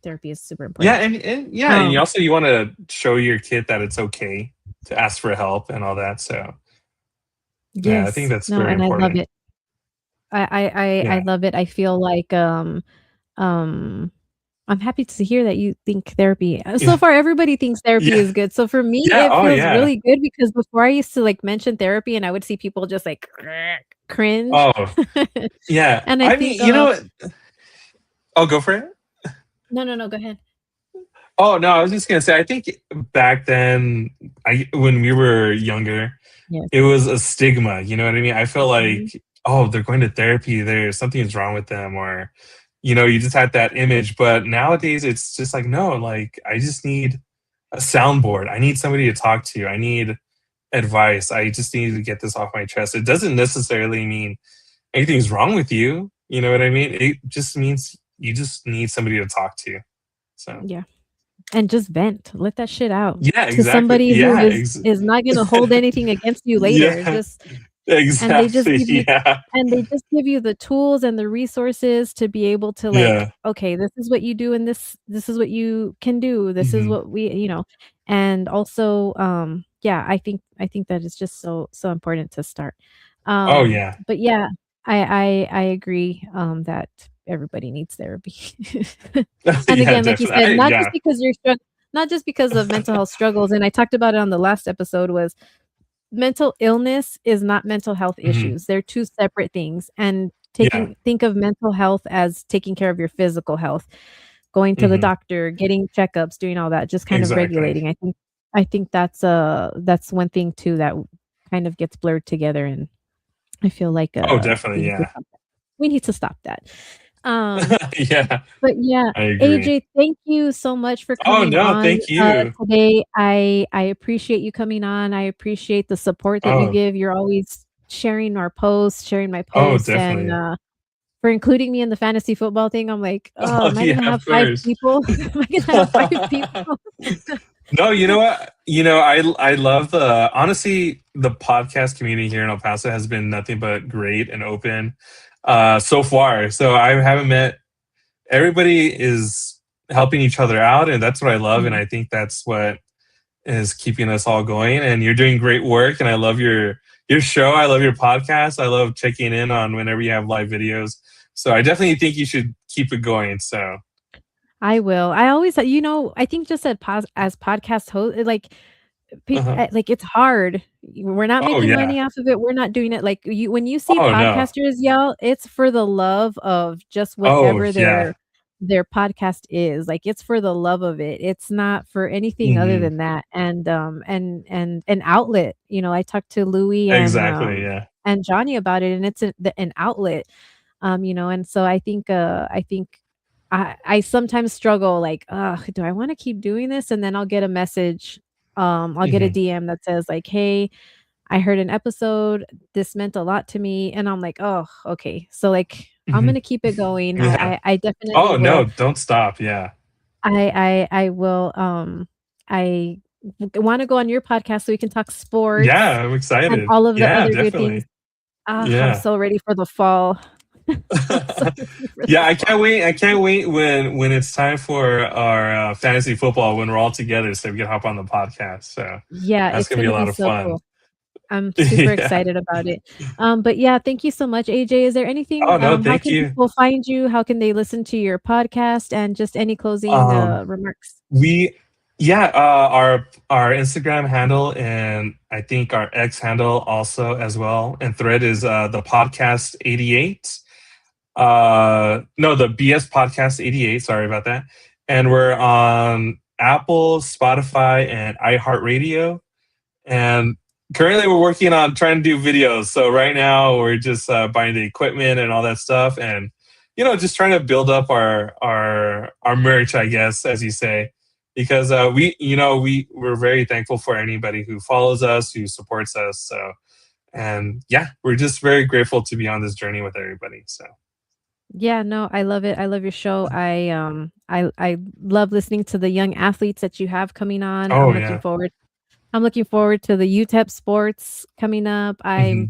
therapy is super Yeah, important. and yeah, and you Um, also you wanna show your kid that it's okay to ask for help and all that, so, yeah, I think yes, that's no, very and I love important. it. I Yeah. love it. I feel like, um, I'm happy to hear that you think therapy so Yeah. far everybody thinks therapy Yeah. is good. So for me, Yeah, it oh, feels yeah. really good because before I used to, like, mention therapy and I would see people just, like, cringe. Oh, yeah. And I I think, mean, you know what Oh, go for it? no, no, no, go ahead. Oh, no, I was just gonna say, I think back then, when we were younger, Yes. it was a stigma, you know what I mean? I felt Mhm. like, "Oh, they're going to therapy, there's something's wrong with them," or, you just had that image, but nowadays, it's just like, "No, like, I just need a soundboard, I need somebody to talk to, I need advice, I just need to get this off my chest." It doesn't necessarily mean anything's wrong with you. You know what I mean? It just means you just need somebody to talk to. So Yeah. And just vent. Let that shit out yeah, to exactly. somebody who is not gonna hold anything against you later. Yeah, Just and they just exactly. give you Yeah, the tools and the resources to be able to, like, yeah. "Okay, this is what you do and this is what you can do. This is Hmm. what we," and also, yeah, I think that is just so important to start. Oh yeah, But yeah, I agree, that everybody needs therapy. And yeah, again, like you said, definitely. Yeah. not just because of mental health struggles, and I talked about it on the last episode, was mental illness is not mental health Hmm. issues. They're 2 separate things, and Yeah. taking think of mental health as taking care of your physical health, going to the Hmm. doctor, getting checkups, doing all that, just kind of Exactly. regulating. I think that's one thing too that kind of gets blurred together, and I feel like, Oh, definitely. Yeah. we need to stop that. Um Yeah, but yeah, I agree. AJ, thank you so much for Oh coming no, on, thank you. today. I appreciate you coming on. I appreciate the support that you Oh, give. You're always sharing my oh, posts, and, definitely. for including me in the fantasy football thing. I'm like, "Oh, Oh am I yeah, gonna have of 5 course. people? Am I gonna have 5 people?" No, you know what? I love the honestly the podcast community here in El Paso has been nothing but great and open so far. So I haven't met everybody is helping each other out, and that's what I love, and Mhm. I think that's what is keeping us all going. And you're doing great work, and I love your show. I love your podcast. I love checking in on whenever you have live videos. So I definitely think you should keep it going. So I will. I always I think just as podcast host, like, uh-huh. like, it's hard. We're not Oh making yeah. money off of it, we're not doing it, like, you when you see Oh no. podcasters yell, it's for the love of just Oh whatever yeah. their podcast is, like, it's for the love of it, it's not for anything other Hmm. than that, and an outlet. I talked to Louie Exactly. Yeah. and Johnny about it, and it's an outlet. And so I think I sometimes struggle, like, "Ugh, do I wanna keep doing this?" And then I'll get a Hmm. DM that says like, "Hey, I heard an episode. This meant a lot to me." And I'm like, "Oh, okay." So, like, I'm Hmm. gonna keep it going. Yeah. I definitely Oh no, will. don't stop. Yeah. I will, I wanna go on your podcast so we can talk sports Yeah, I'm and excited. all of the Yeah, other good things. definitely. Ah, I'm Yeah. so ready for the fall. I'm so ready for Yeah, the I fall. can't wait. I can't wait when it's time for our fantasy football when we're all together so we can hop on the podcast. So Yeah, that's it's gonna be a gonna be lot of so fun. cool. I'm super Yeah. excited about it. But yeah, thank you so much, AJ. Is there Oh anything, no, how thank can you. people find you? How can they listen to your podcast? And just any closing, Um, remarks? we yeah, our Instagram handle and I think our X handle also as well and thread is the podcast 88. No, the BS podcast 88. Sorry about that. And we're on Apple, Spotify, and iHeartRadio. And currently, we're working on trying to do videos. So right now, we're just buying the equipment and all that stuff, and just trying to build up our merch, I guess, as you say, because we're very thankful for anybody who follows us, who supports us. So, and yeah, we're just very grateful to be on this journey with everybody. So, Yeah, no, I love it. I love your show. I love listening to the young athletes that you have coming on. oh yeah. I'm looking forward to the UTEP sports coming up. Hmm.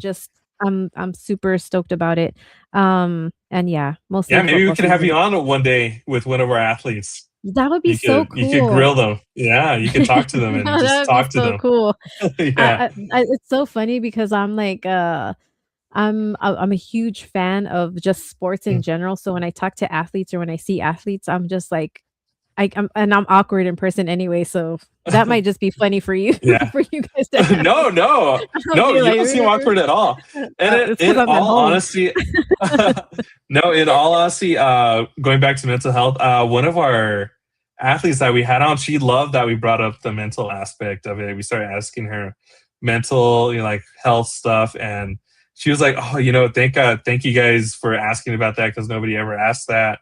I'm super stoked about it. And yeah, mostly Yeah, maybe we football could have season. you on one day with one of our athletes. That would be You so could you could cool. grill them. Yeah, you could talk to them and No, that just would be talk to so them. cool. Yeah. It's so funny because I'm like, I'm a huge fan of just sports in Mm. general, so when I talk to athletes or when I see athletes, I'm just like I'm awkward in person anyway, so that might just be funny for you Yeah. for you guys to have No, me. no, I'll no, be you like, don't seem awkward at all. And It's because 'cause in I'm at all home. honesty, no, in all honesty, going back to mental health, one of our athletes that we had on, she loved that we brought up the mental aspect of it. We started asking her mental, like health stuff, and she was like, "Oh, thank you guys for asking about that because nobody ever asked that."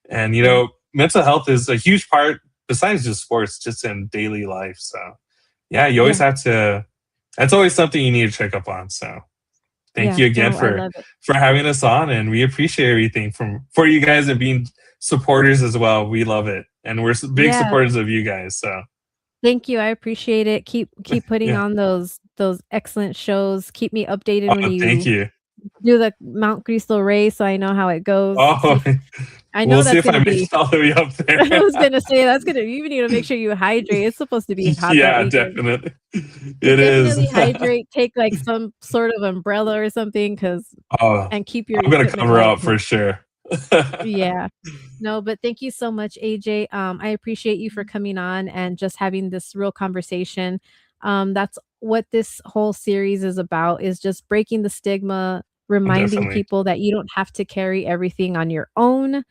And Yeah. mental health is a huge part besides just sports, just in daily life. So yeah, you always Yeah. have to. That's always something you need to check up on. So thank Yeah, you again no, I love it. for having us on, and we appreciate everything from for you guys and being supporters as well. We love it, and we're big Yeah, supporters of you guys. So thank you, I appreciate it. Keep putting yeah. on those excellent shows. Keep me updated when Oh, thank you you. do the Mount Cristo race so I know how it goes. See Oh, if I know we'll see that's if I gonna make be it all the way up there. I was gonna say that's gonna you need to make sure you hydrate. It's supposed to be hot that Yeah, weekend. definitely. So It is. definitely hydrate, take, like, some sort of umbrella or something, cause Oh, and keep your I'm gonna equipment cover light, up 'cause for sure. yeah. No, but thank you so much, AJ. I appreciate you for coming on and just having this real conversation. That's what this whole series is about, is just breaking the stigma, reminding Definitely. people that you don't have to carry everything on your own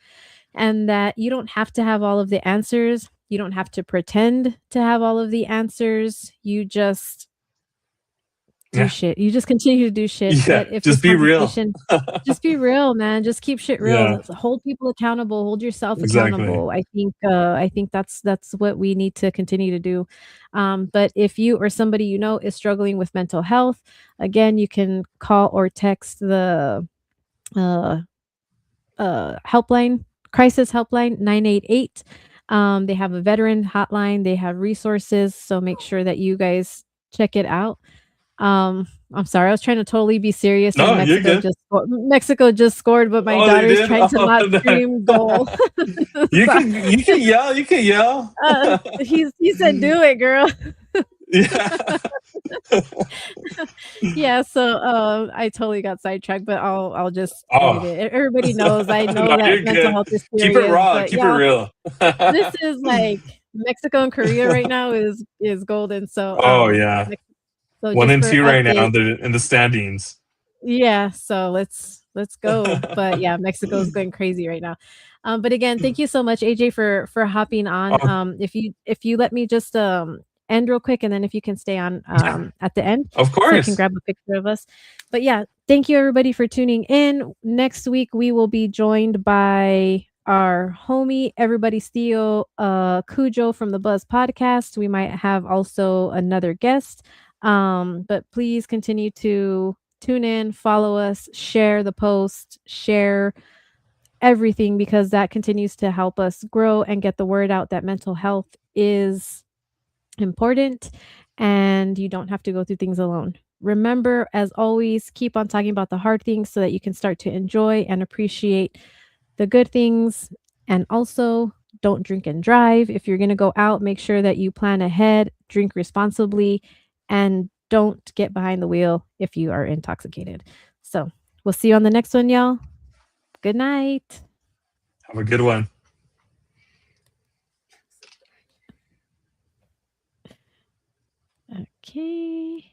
and that you don't have to have all of the answers. You don't have to pretend to have all of the answers. You just do Yeah. shit. You just continue to do shit, Yeah. but if this Just be real. conversation just be real, man, just keep shit real. Yeah. Hold people accountable, hold yourself Exactly. accountable. I think that's what we need to continue to do. But if you or somebody you know is struggling with mental health, again, you can call or text the, uh helpline, crisis helpline 988. They have a veteran hotline, they have resources, so make sure that you guys check it out. I'm sorry, I was trying to totally be serious when No, you're good. Mexico just scored, but my Oh, they daughter's did? trying to Oh, not no. scream goal. So, You can yell, you can yell. he said, "Do it, girl." Yeah. Yeah, so, I totally got sidetracked, but I'll just edit Oh. it. Everybody knows, I know No, that you're mental good. health is Keep it serious, raw, but keep it y'all, real. this is like Mexico and Korea right now is golden, so, Oh, yeah. Mex so 1 just and for 2 right now, update they're in the standings. yeah, so let's go, but yeah, Mexico's going crazy right now. But again, thank you so much, AJ, for hopping on. Oh, If you let me just, end real quick, and then if you can stay on, yeah, at the end, of so I can course. grab a picture of us. But yeah, thank you everybody for tuning in. Next week, we will be joined by our homie, everybody Theo, Cujo from the Buzz Podcast. We might have also another guest. But please continue to tune in, follow us, share the post, share everything because that continues to help us grow and get the word out that mental health is important and you don't have to go through things alone. Remember, as always, keep on talking about the hard things so that you can start to enjoy and appreciate the good things. And also, don't drink and drive. If you're going to go out, make sure that you plan ahead, drink responsibly, and don't get behind the wheel if you are intoxicated. So, we'll see you on the next one, y'all. Good night. Have a good one. Okay.